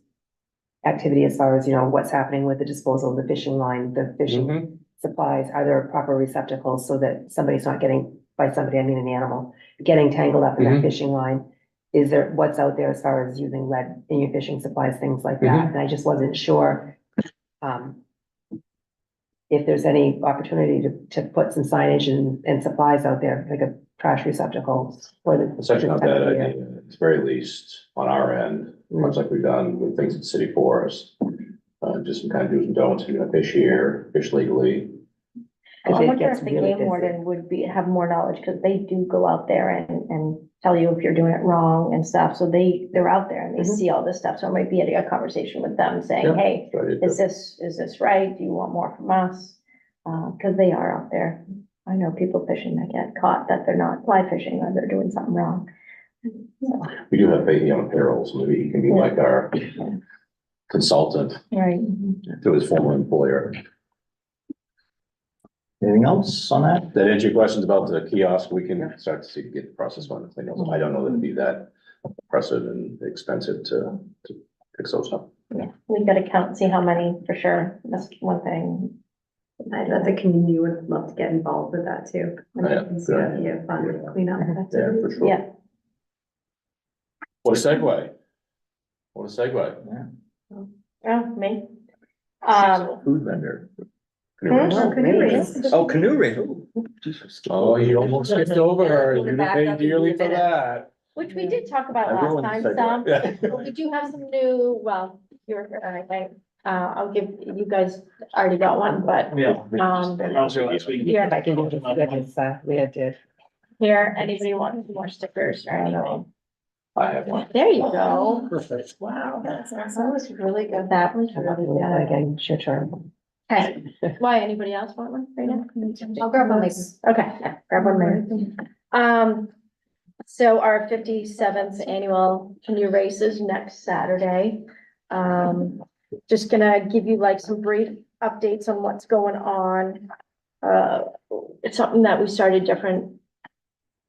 activity as far as, you know, what's happening with the disposal of the fishing line, the fishing supplies, are there proper receptacles so that somebody's not getting, by somebody, I mean an animal, getting tangled up in that Mhm. fishing line? Is there, what's out there as far as using lead in your fishing supplies, things like that? And I just wasn't sure, if there's any opportunity to put some signage and supplies out there, like a trash receptacle for the. It's actually not this time that of year. idea, it's very least on our end, much like we've done with things in city forest. Just some kind of do's and don'ts, if you're gonna fish here, fish legally. I 'Cause it wonder gets if the really game busy. warden would have more knowledge, because they do go out there and tell you if you're doing it wrong and stuff, so they're out there and they Mhm. see all this stuff, so it might be a conversation with them saying, Yeah. hey, Try to- is this right? Do you want more from us? Cause they are out there. I know people fishing that get caught, that they're not fly fishing, or they're doing something wrong. So, We do have Fahey on payroll, so maybe he can be like our consultant right. to his former employer. Anything else on that? That answer your questions about the kiosk, we can start to see, get the process going. I don't know that it'd be that oppressive and expensive to fix those up. Yeah, we gotta count, see how many for sure. That's one thing. I know the community would love to get involved with that too. Yeah, It's gonna be a fun cleanup. Yeah, for sure. Yeah, What a segue. What a segue. oh, me. Food vendor. Oh, canoe race. Oh, canoe race. Oh, Jesus. Oh, you almost skipped over her. You're You're gonna gonna pay pay dearly for that. Which we did talk about I last ruined the time, segue. some, Yeah. but we do have some new, well, you're, I think, I'll give, you guys already got one, but, Yeah. yeah, If I can do this, Leah did. here, anybody want more stickers or anything? I have one. There you go. Perfect. Wow, that's awesome. That was really good. That was really good. Again, it's your turn. Okay, why, anybody else want one right now? I'll grab one later. Okay, yeah, grab one there. So our 57th annual canoe race is next Saturday. Just gonna give you like some brief updates on what's going on. It's something that we started different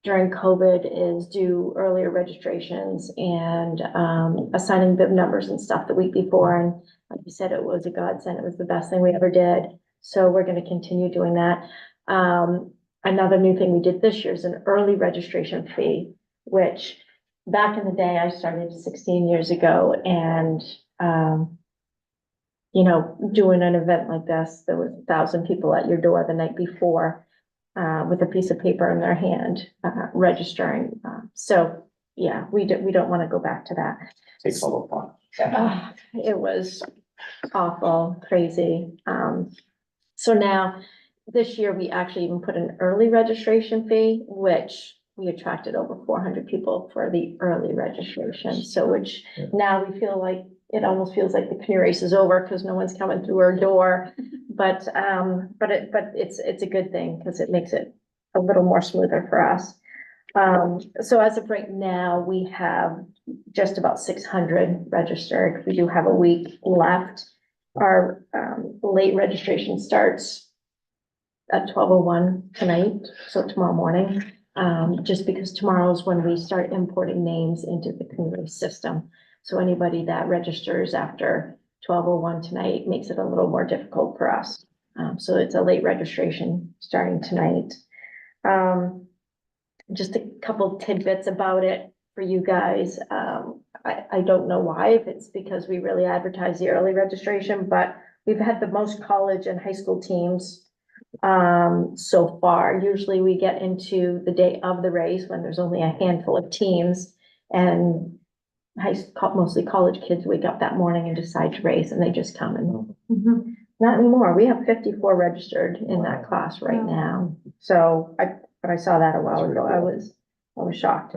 during COVID, is do earlier registrations and, assigning bib numbers and stuff the week before. And like you said, it was a godsend. It was the best thing we ever did. So we're gonna continue doing that. Another new thing we did this year is an early registration fee, which back in the day, I started 16 years ago, and, you know, doing an event like this, there was 1,000 people at your door the night before. with a piece of paper in their hand, registering. So, yeah, we don't want to go back to that. Takes all the fun. It was awful, crazy. So now, this year, we actually even put an early registration fee, which we attracted over 400 people for the early registration. So which now we feel like, it almost feels like the canoe race is over because no one's coming through our door. But it's a good thing because it makes it a little more smoother for us. So as of right now, we have just about 600 registered. We do have a week left. Our late registration starts at 12:01 tonight, so tomorrow morning. Just because tomorrow is when we start importing names into the community system. So anybody that registers after 12:01 tonight makes it a little more difficult for us. So it's a late registration starting tonight. Just a couple tidbits about it for you guys. I don't know why, if it's because we really advertise the early registration, but we've had the most college and high school teams so far. Usually we get into the day of the race when there's only a handful of teams, and mostly college kids wake up that morning and decide to race, and they just come. And not anymore. We have 54 registered in that class right now. So I saw that a while ago. I was shocked.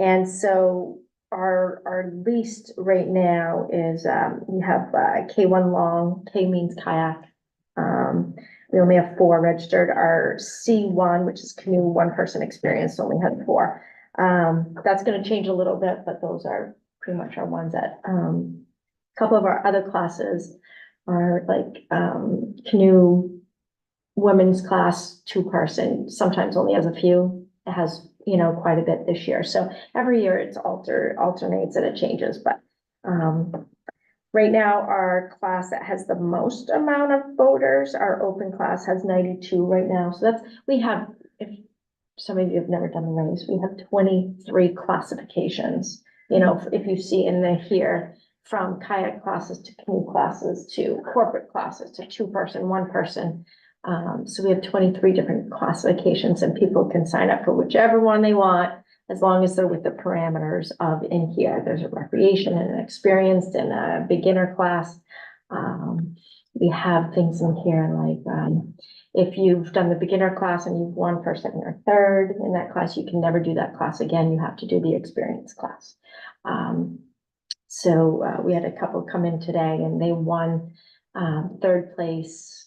And so our least right now is, we have, K1 long, K means kayak. We only have 4 registered. Our C1, which is canoe, 1 person experience, only had 4. That's gonna change a little bit, but those are pretty much our ones that, a couple of our other classes are like, canoe women's class, 2 person, sometimes only has a few. It has, quite a bit this year. So every year it's alternates and it changes, but, right now, our class that has the most amount of voters, our open class has 92 right now. So we have, if some of you have never done the race, we have 23 classifications. If you see in here, from kayak classes to canoe classes to corporate classes to 2 person, 1 person. So we have 23 different classifications, and people can sign up for whichever one they want, as long as they're with the parameters of in here. There's a recreation and an experienced and a beginner class. We have things in here like, if you've done the beginner class and you've won first, second, or third in that class, you can never do that class again. You have to do the experience class. So we had a couple come in today and they won 3rd place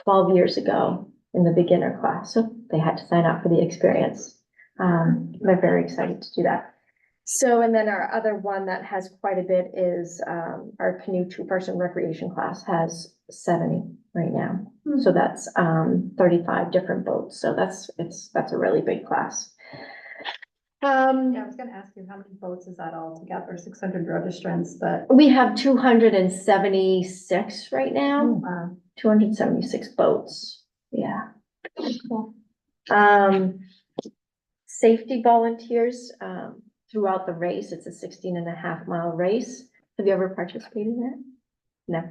12 years ago in the beginner class. So they had to sign up for the experience. They're very excited to do that. So, and then our other one that has quite a bit is our canoe 2-person recreation class has 70 right now. So that's 35 different boats. So that's a really big class. Yeah, I was gonna ask you, how many boats is that all together? 600 registrants, but We have 276 right now. 276 boats. Yeah. Safety volunteers, throughout the race, it's a 16.5-mile race. Have you ever participated in that? No.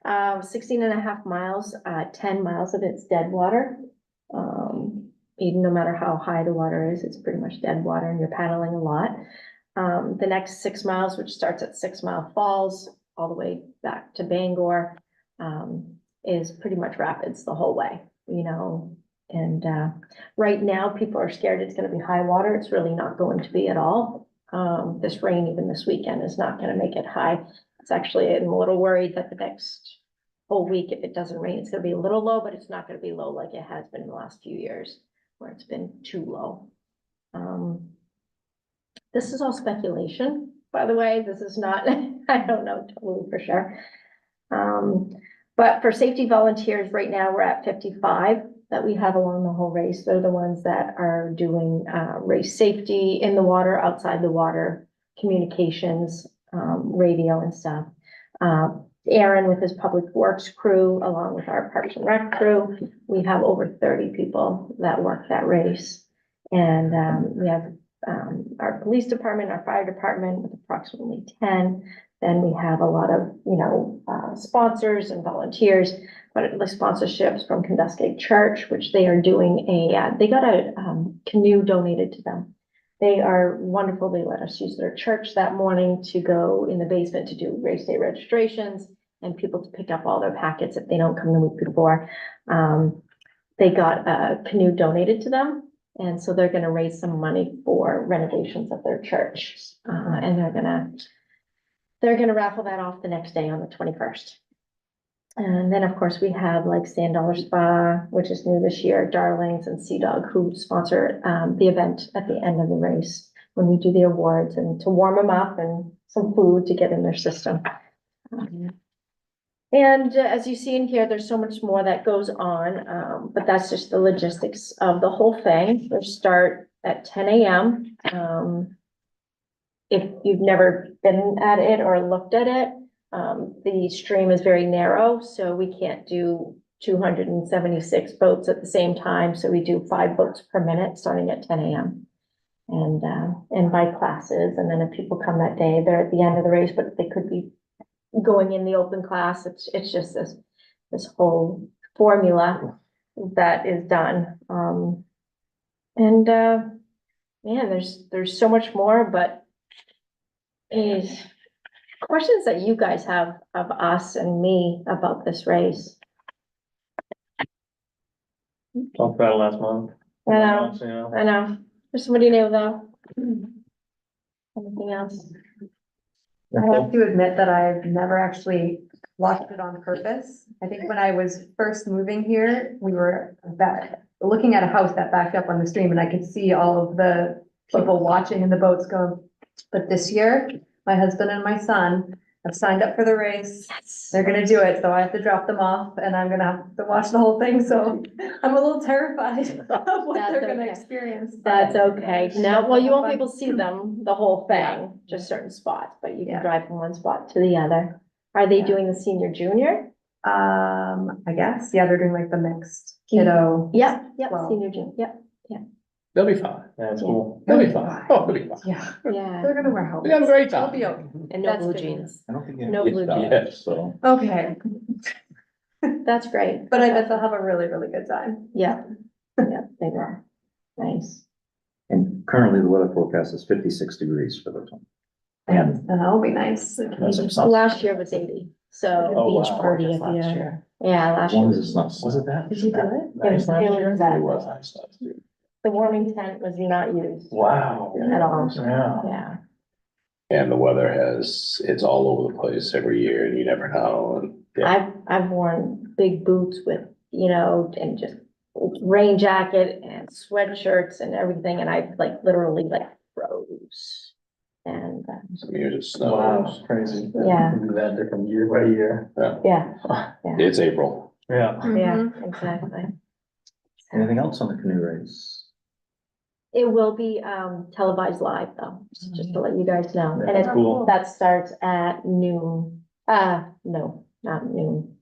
16.5 miles, 10 miles of it's dead water. Even no matter how high the water is, it's pretty much dead water and you're paddling a lot. The next 6 miles, which starts at 6 Mile Falls, all the way back to Bangor, is pretty much rapids the whole way, and right now people are scared it's going to be high water. It's really not going to be at all. This rain, even this weekend, is not going to make it high. It's actually, I'm a little worried that the next whole week, if it doesn't rain, it's going to be a little low, but it's not going to be low like it has been in the last few years where it's been too low. This is all speculation, by the way. This is not, I don't know totally for sure. But for safety volunteers, right now we're at 55 that we have along the whole race. They're the ones that are doing race safety in the water, outside the water, communications, radio and stuff. Aaron with his public works crew, along with our Parks and Rec crew, we have over 30 people that work that race. And we have our police department, our fire department with approximately 10. Then we have a lot of, sponsors and volunteers. but like sponsorships from Kenduskeag Church, which they are doing they got a canoe donated to them. They are wonderful. They let us use their church that morning to go in the basement to do race day registrations and people to pick up all their packets if they don't come the week before. They got a canoe donated to them. And so they're gonna raise some money for renovations of their church. And they're gonna raffle that off the next day on the 21st. And then, of course, we have like Sand Dollar Spa, which is new this year, Darlings and Sea Dog, who sponsor the event at the end of the race when we do the awards and to warm them up and some food to get in their system. And as you see in here, there's so much more that goes on, but that's just the logistics of the whole thing. They start at 10 a.m. If you've never been at it or looked at it, the stream is very narrow, so we can't do 276 boats at the same time. So we do 5 boats per minute, starting at 10 a.m. And by classes, and then if people come that day, they're at the end of the race, but they could be going in the open class. It's just this whole formula that is done. Man, there's so much more, but is questions that you guys have of us and me about this race. Talked about it last month. I know. There's somebody new though. Anything else? I have to admit that I've never actually watched it on purpose. I think when I was first moving here, we were looking at a house that backed up on the stream and I could see all of the people watching and the boats going. But this year, my husband and my son have signed up for the race. They're gonna do it, so I have to drop them off and I'm gonna have to watch the whole thing, so I'm a little terrified of what That's they're gonna okay. experience. That's but- okay. No, well, you won't be able to see them, the whole thing, just certain spots, but you can Yeah. drive from one spot to the other. Are they Yeah. doing the senior junior? I guess, yeah, they're doing like the mixed kiddo. Yep, Well- senior junior, yep, They'll be fine. That's cool. They'll be fine. Oh, they'll be fine. Yeah, yeah. they're gonna wear helmets. We have a great They'll time. be okay. And no That's blue good jeans. I don't think. No blue jeans. Yes, so. Okay, That's great. but I bet they'll have a really, really good time. Yeah, yeah, they will. Nice. And currently the weather forecast is 56 degrees for the time. And that'll be nice. Last year was 80, so, Oh, Beach wow. party at the end. yeah, As last year, long as it's not. Was it that? Did you do it? it was, It was nice. the warming tent was not used Wow. at all, Yeah. yeah. And the weather it's all over the place every year and you never know. And yeah, I've worn big boots with, and just rain jacket and sweatshirts and everything, and I like literally like froze. And, some years it Wow, snows. crazy. Yeah. We do that different year by year. yeah, It's April. Yeah. yeah, Mhm. exactly. Anything else on the canoe race? It will be televised live though, just to let you guys know. And That's cool. that starts at noon. No, not noon.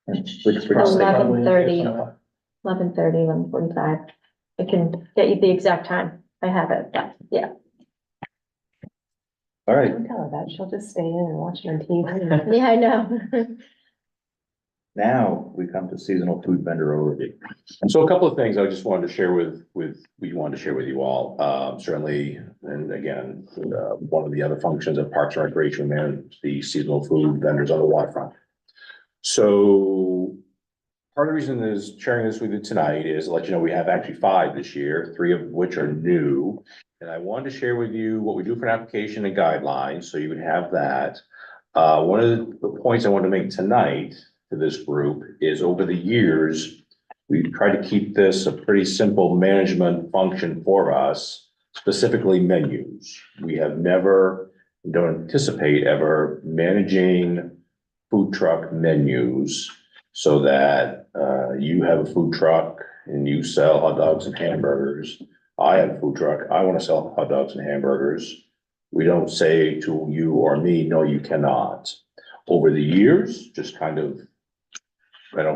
11:30. 11:45. I can get you the exact time. I have it, but yeah. All right, Don't tell her that. She'll just stay in and watch it on TV. Yeah, I know. now we come to seasonal food vendor overview. So a couple of things I just wanted to share we wanted to share with you all, certainly, and again, one of the other functions of Parks and Recreation manage the seasonal food vendors on the waterfront. So part of the reason is sharing this with you tonight is to let you know we have actually 5 this year, 3 of which are new. And I wanted to share with you what we do for an application and guidelines, so you would have that. One of the points I want to make tonight to this group is over the years, we've tried to keep this a pretty simple management function for us, specifically menus. We have never, don't anticipate ever managing food truck menus so that you have a food truck and you sell hot dogs and hamburgers. I have a food truck, I want to sell hot dogs and hamburgers. We don't say to you or me, no, you cannot. Over the years, just kind of,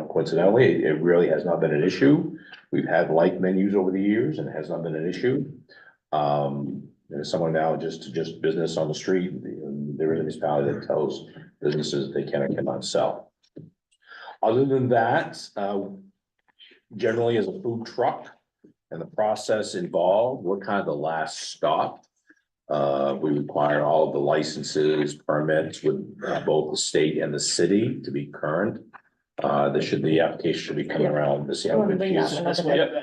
coincidentally, it really has not been an issue. We've had like menus over the years and it has not been an issue. There's someone now just business on the street, there is a municipality that tells businesses they can or cannot sell. Other than that, generally as a food truck and the process involved, we're kind of the last stop. We require all of the licenses, permits with both the state and the city to be current. The application should be coming around this year, which is, That's why- yeah.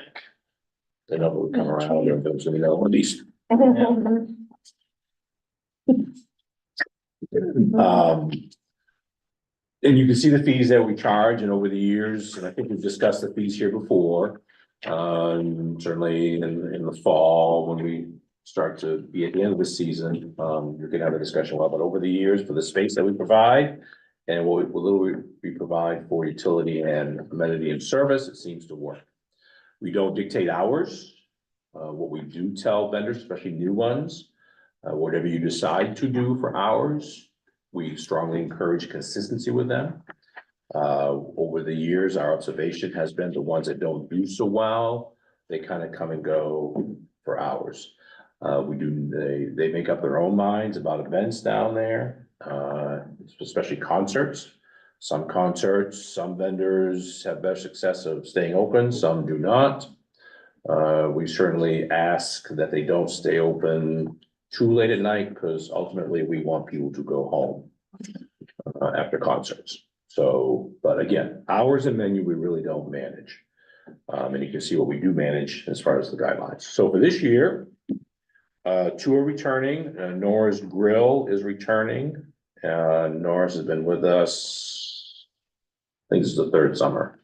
They know it will come around, or those, we know at least. And you can see the fees that we charge, and over the years, and I think we've discussed the fees here before. Certainly in the fall, when we start to be at the end of the season, you're gonna have a discussion about, but over the years, for the space that we provide. And what we provide for utility and amenity and service, it seems to work. We don't dictate hours. What we do tell vendors, especially new ones, whatever you decide to do for hours, we strongly encourage consistency with them. Over the years, our observation has been the ones that don't do so well, they kind of come and go for hours. They make up their own minds about events down there, especially concerts. Some concerts, some vendors have better success of staying open, some do not. We certainly ask that they don't stay open too late at night, because ultimately we want people to go home after concerts. So, but again, hours and menu, we really don't manage. And you can see what we do manage as far as the guidelines. So for this year, two are returning. Nora's Grill is returning. Nora's has been with us, I think this is the third summer.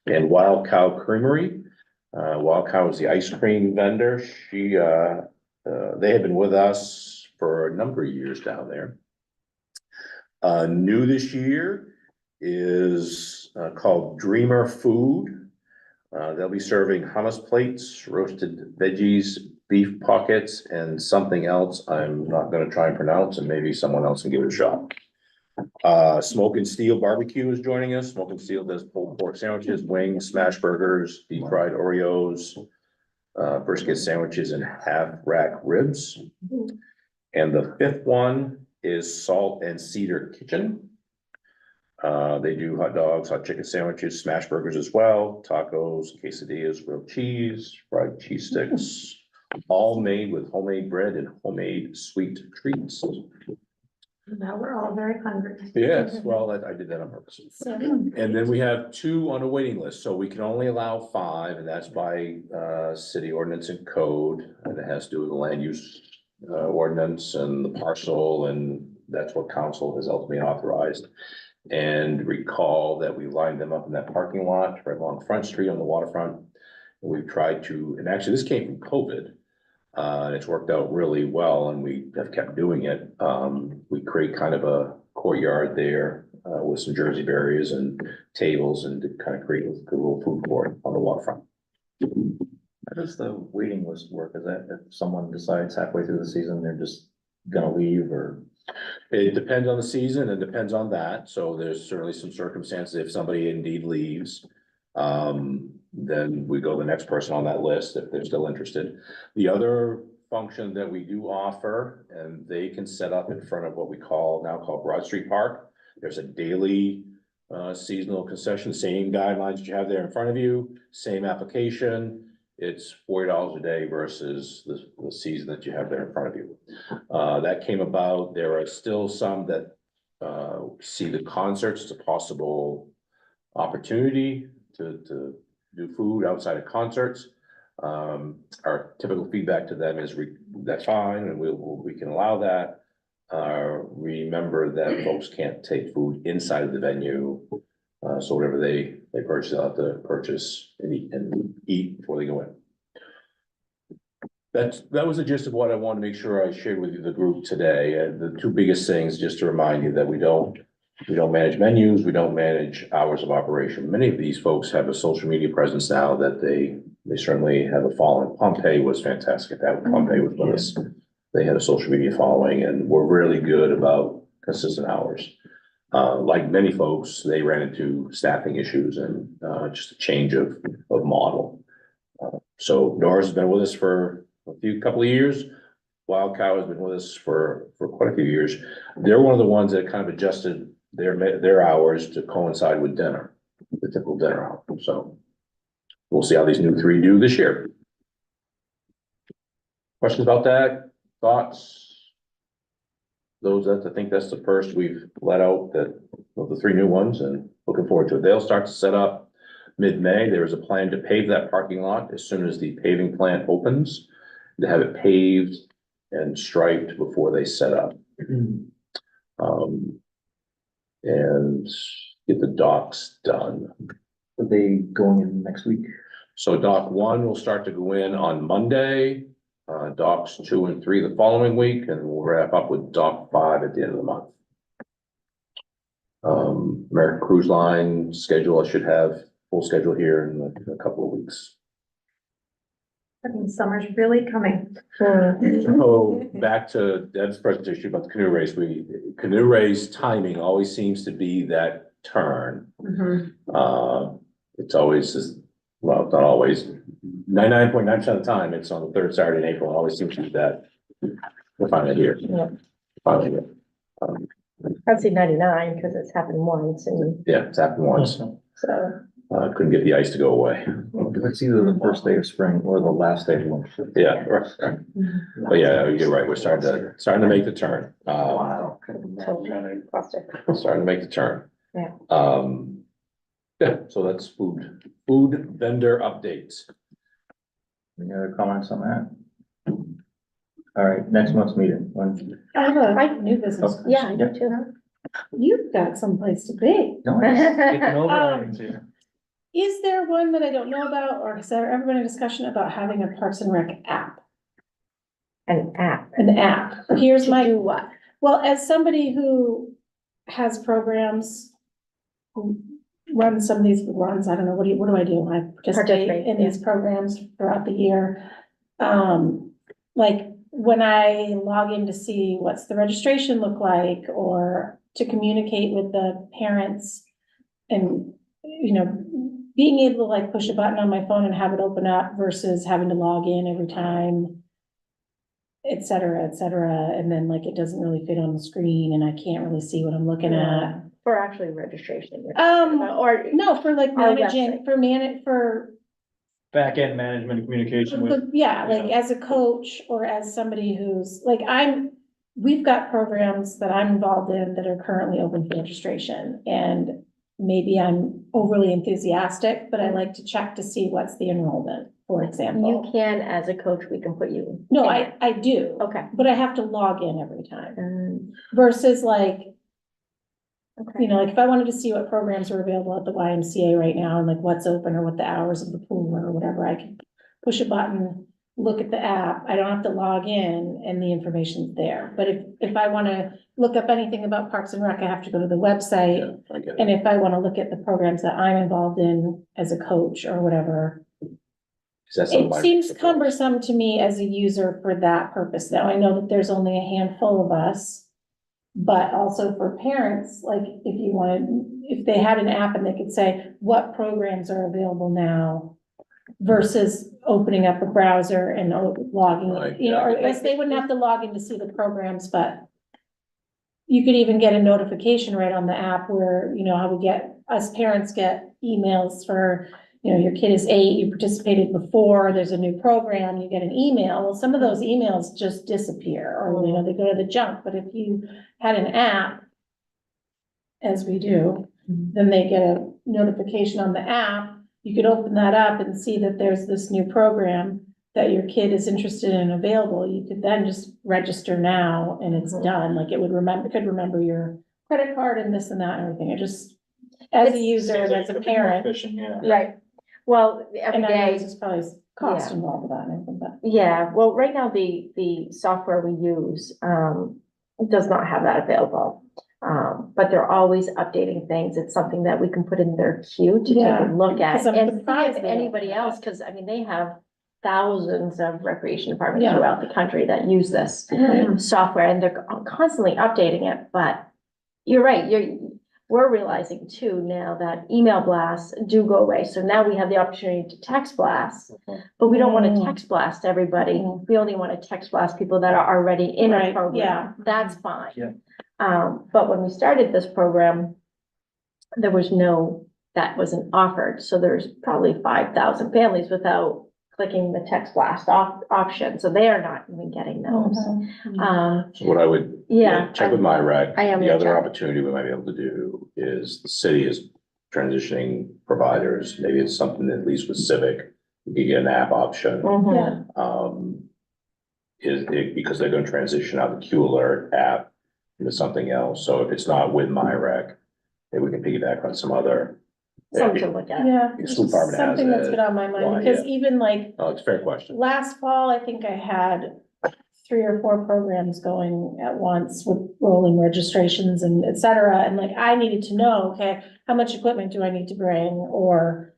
And Wild Cow Creamery. Wild Cow is the ice cream vendor. They have been with us for a number of years down there. New this year is called Dreamer Food. They'll be serving hummus plates, roasted veggies, beef pockets, and something else I'm not gonna try and pronounce, and maybe someone else can give it a shot. Smoke and Steel Barbecue is joining us. Smoke and Steel does pulled pork sandwiches, wings, smash burgers, deep fried Oreos, brisket sandwiches, and half rack ribs. And the fifth one is Salt and Cedar Kitchen. They do hot dogs, hot chicken sandwiches, smash burgers as well, tacos, quesadillas, grilled cheese, fried cheese sticks, all made with homemade bread and homemade sweet treats. Now we're all very hungry. Yes, well, I did that on purpose. And then we have two on a waiting list, so we can only allow 5, and that's by city ordinance and code. And it has to do with the land use ordinance and the parcel, and that's what council has ultimately authorized. And recall that we lined them up in that parking lot right along Front Street on the waterfront. And we've tried to, and actually this came from COVID. And it's worked out really well, and we have kept doing it. We create kind of a courtyard there with some Jersey barriers and tables, and to kind of create a good little food court on the waterfront. How does the waiting list work? Is that if someone decides halfway through the season, they're just gonna leave, or? It depends on the season and depends on that. So there's certainly some circumstances if somebody indeed leaves. Then we go to the next person on that list if they're still interested. The other function that we do offer, and they can set up in front of what we call Broad Street Park. There's a daily seasonal concession, same guidelines that you have there in front of you, same application. It's $40 a day versus the season that you have there in front of you. That came about. There are still some that see the concerts as a possible opportunity to do food outside of concerts. Our typical feedback to them is that's fine, and we can allow that. Remember that folks can't take food inside of the venue. So whatever they purchase, they'll have to purchase and eat before they go in. That was the gist of what I wanted to make sure I shared with you, the group today. And the two biggest things, just to remind you, that we don't manage menus, we don't manage hours of operation. Many of these folks have a social media presence now that they certainly have a following. Pompeii was fantastic. Pompeii was with us. They had a social media following, and we're really good about consistent hours. Like many folks, they ran into staffing issues and just a change of model. So Nora's has been with us for a couple of years. Wild Cow has been with us for quite a few years. They're one of the ones that kind of adjusted their hours to coincide with dinner. the typical dinner. So we'll see how these new three do this year. Questions about that? Thoughts? Those that, I think that's the first we've let out that, of the three new ones, and looking forward to it. They'll start to set up mid-May. There is a plan to pave that parking lot as soon as the paving plant opens, to have it paved and striped before they set up. And get the docks done. Are they going in next week? So dock 1 will start to go in on Monday, docks 2 and 3 the following week, and we'll wrap up with dock 5 at the end of the month. American Cruise Line schedule, I should have full schedule here in a couple of weeks. Summer's really coming. So back to Deb's presentation about the canoe race, canoe race timing always seems to be that turn. It's always just, well, not always, 99.9% of the time, it's on the third Saturday in April. It always seems to be that. We're finally here. Yeah. Finally here. I'd say 99 because it's happened once and Yeah, it's happened once. so. Couldn't get the ice to go away. It's either the first day of spring or the last day of winter. Yeah, right. But yeah, you're right. We're starting to make the turn. Starting to make the turn. Yeah. Yeah, so that's food vendor updates. Any other comments on that? All right, next month's meeting, when? I have a new business. Oh. Yeah, I do too. You've got someplace to be. No, I just getting over Um, items here. Is there one that I don't know about, or has there ever been a discussion about having a Parks and Rec app? An app. An app. Here's To my, do what? well, as somebody who has programs, who runs some of these runs, I don't know, what do I do? I participate Participate, in these programs throughout the year. Like when I log in to see what's the registration look like, or to communicate with the parents and, you know, being able to like push a button on my phone and have it open up versus having to log in every time, et cetera, and then like it doesn't really fit on the screen and I can't really see what I'm looking at. For actually registration. Or, no, for like Our managing, for Back-end management and communication with. yeah, like as a coach or as somebody who's, like, we've got programs that I'm involved in that are currently open for registration, and maybe I'm overly enthusiastic, but I like to check to see what's the enrollment, for You example. can, as a coach, we can put you. No, in it. I do, Okay. but I have to log in every time versus like, you Okay. know, like if I wanted to see what programs are available at the YMCA right now and like what's open or what the hours of the pool are or whatever, I can push a button, look at the app. I don't have to log in and the information's there. But if I want to look up anything about Parks and Rec, I have to go to the website. Yeah, I get And it. if I want to look at the programs that I'm involved in as a coach or whatever, Is that something it like- seems cumbersome to me as a user for that purpose. Now, I know that there's only a handful of us. But also for parents, like if they had an app and they could say, what programs are available now? Versus opening up a browser and logging, Right, you know, or I guess they wouldn't have to log in to see the programs, but. You could even get a notification right on the app where, you know, how us parents get emails for, you know, your kid is 8, you participated before, there's a new program, you get an email. Well, some of those emails just disappear, or, you know, they go to the junk, but if you had an app, as we do, then they get a notification on the app, you could open that up and see that there's this new program that your kid is interested in and available. You could then just register now and it's done, like it could remember your credit card and this and that and everything. It just, as a user and as a parent. Right. Well, every And I know day, there's probably cost Yeah. involved with that and everything, but. yeah, well, right now, the software we use, does not have that available. But they're always updating things. It's something that we can put in their queue to take Yeah, a look at 'cause I'm and see surprised if they don't anybody have else, because I mean, they have thousands of recreation departments Yeah. throughout the country that use this software, and they're constantly updating it, but you're right, we're realizing too now that email blasts do go away, so now we have the opportunity to text blast, but we don't want to text blast everybody. Mhm. We only want to text blast people that are already in a Right, program. yeah. That's fine. Yeah. But when we started this program, there was no that wasn't offered, so there's probably 5,000 families without clicking the text blast option, so they are not even getting those. So what I would, Yeah. check with my rec. I am The gonna other check. opportunity we might be able to do is the city is transitioning providers. Maybe it's something that at least with Civic, you get an app option. Mhm. Is it because they're gonna transition out the Q Alert app into something else. So if it's not with my rec, maybe we can piggyback on some other. Something to look at. Yeah, The school department has something that's it. been on my mind, Why, because yeah. even like Oh, it's a fair question. last fall, I think I had 3 or 4 programs going at once with rolling registrations and et cetera, and like, I needed to know, okay, how much equipment do I need to bring, or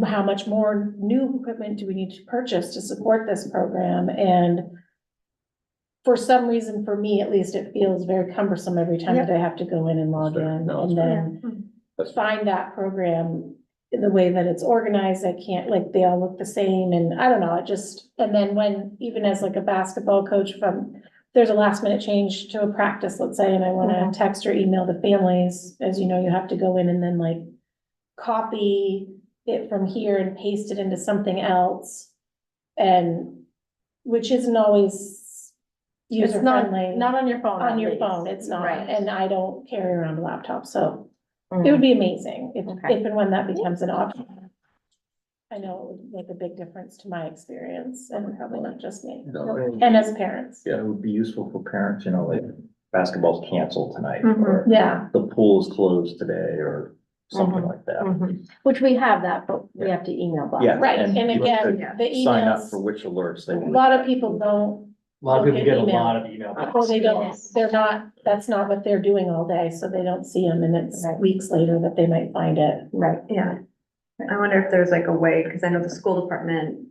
how much more new equipment do we need to purchase to support this program, and for some reason, for me at least, it feels very cumbersome every time that I have to go in and log That's fair. in, No, and that's then That's find that program the way that it's organized, I can't, like, they all look the same, and I don't know, it just, and then when, even as like a basketball coach, from there's a last minute change to a practice, let's say, and I wanna text or email the families, as you know, you have to go in and then like copy it from here and paste it into something else, and, which isn't always It's user not, friendly. not on your phone. On at your least. phone, it's not, Right. and I don't carry around a laptop, so Mhm. it would be amazing if, Okay. if and when that becomes an option. I know it would make a big difference to my experience, and probably not just me, No, and as parents. Yeah. It would be useful for parents, you know, like basketball's canceled tonight, Mhm. or Yeah, the pool is closed today, or something like that. Mhm. Which we have that, but we have to email blast. Yeah. right, and you have again, to the Sign up for emails, which alerts they a want. lot of people don't, A lot of people Look get at a email. lot of email. or they don't, Yes. they're not, that's not what they're doing all day, so they don't see them, and it's Right. weeks later that they might find it. Right. Yeah. I wonder if there's like a way, because I know the school department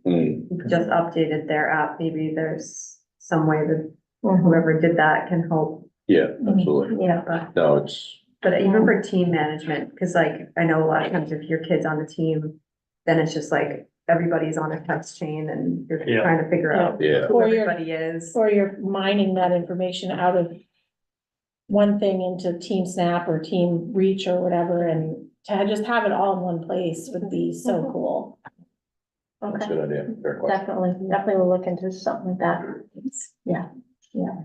just updated their app, maybe there's some way that Mhm. whoever did that can help. Yeah, absolutely. Yeah. No, it's, But even for team management, because like, I know a lot of times if your kid's on the team, then it's just like, everybody's on a text chain and you're Yeah. trying to figure out yeah, who Or you're- everybody is. Or you're mining that information out of one thing into Team Snap or Team Reach or whatever, and to just have it all in one place would be so Mhm. cool. that's a Okay, good idea. Fair question. definitely we'll look into something like that. Yeah, yeah.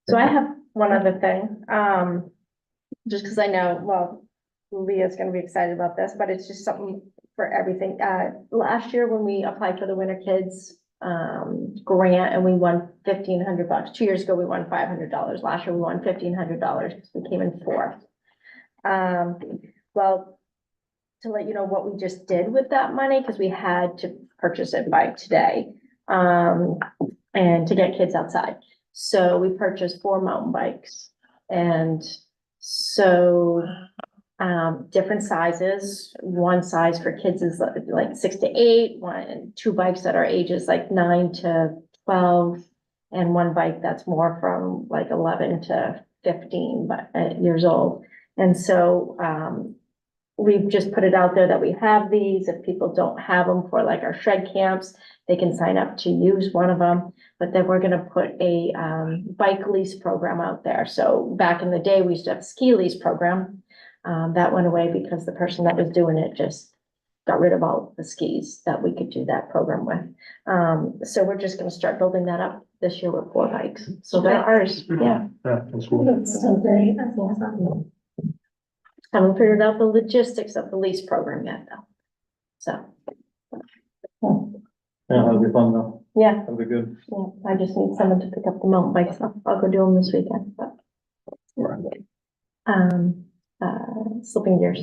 So I have one other thing, just because I know, well, Leah's gonna be excited about this, but it's just something for everything. Last year when we applied for the Winter Kids grant and we won $1,500. 2 years ago, we won $500. Last year, we won $1,500. We came in fourth. Well, to let you know what we just did with that money, because we had to purchase it by today, and to get kids outside. So we purchased 4 mountain bikes, and so different sizes. One size for kids is like 6 to 8, 2 bikes that are ages like 9 to 12, and 1 bike that's more from like 11 to 15 years old. And so, we've just put it out there that we have these. If people don't have them for like our shred camps, they can sign up to use one of them. But then we're gonna put a bike lease program out there. So back in the day, we used to have a ski lease program. That went away because the person that was doing it just got rid of all the skis that we could do that program with. So we're just gonna start building that up this year with 4 bikes. So they're ours, yeah. Yeah, that's cool. That's so great. That's awesome. Haven't figured out the logistics of the lease program yet, though. So, Yeah, that'll be fun though. yeah, That'll be good. yeah, I just need someone to pick up the mountain bikes. I'll go do them this weekend, but. Slipping gears.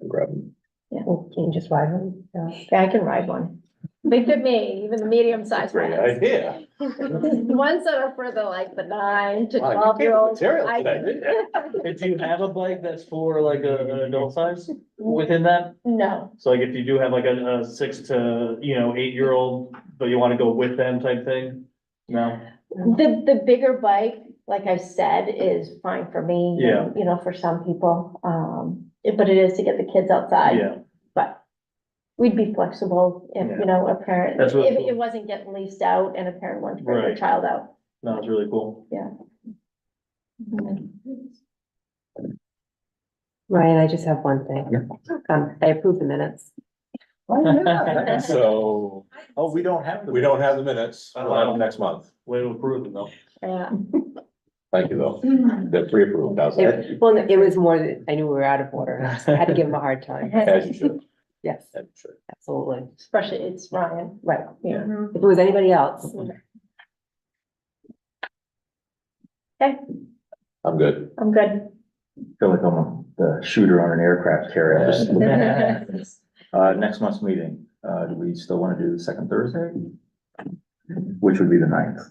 Grab them. Can you just ride one? Yeah, I can ride one. They fit me, even the medium sized Great ones. idea. The ones that are for the like the 9 to Wow, you 12-year-olds. picked material today, didn't you? And do you have a bike that's for like an adult size within that? No, So like if you do have like a 6 to, 8-year-old, but you wanna go with them type thing? No? the bigger bike, like I said, is fine for me. Yeah. You know, for some people, but it is to get the kids outside. Yeah, But we'd be flexible if, Yeah. you know, a parent, That's really if cool. it wasn't getting leased out and a parent wanted to bring their Right. child out. no, it's really cool. Ryan, I just have one thing. I approve the minutes. So Oh, we don't have. we don't have the minutes. We'll have them next month. Way to approve it though. Yeah. Thank you, though. They're pre-approved. How's that? Well, it was more that I knew we were out of order. I had to give him a hard time. As you should. Yes, As you should. absolutely. Especially it's Ryan. Right. Yeah. If it was anybody else, I'm good. I'm good. Feel like I'm the shooter on an aircraft carrier. I'm just looking at it. Next month's meeting, do we still want to do the second Thursday? Which would be the 9th.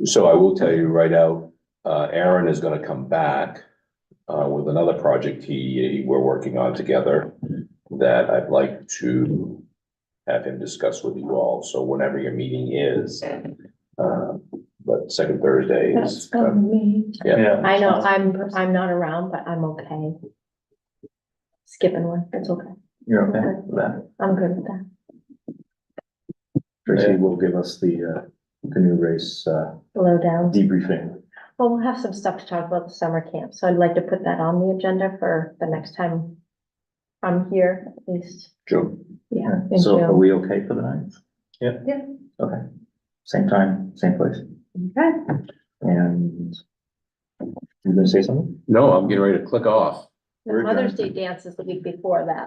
So I will tell you right out, Aaron is gonna come back with another project we're working on together that I'd like to have him discuss with you all. So whenever your meeting is, but second Thursday That's is, me. yeah. I know, I'm not around, but I'm okay. Skipping one, it's okay. You're okay with that? I'm good with that. Tracy will give us the canoe race, Below down. debriefing. Well, we'll have some stuff to talk about the summer camp, so I'd like to put that on the agenda for the next time I'm here, at least, June. yeah. in So are June. we okay for the 9th? Yeah. Yeah. Okay. Same time, same place. Okay. And you gonna say something? No, I'm getting ready to click off. The Mother's Day dance is the week before that.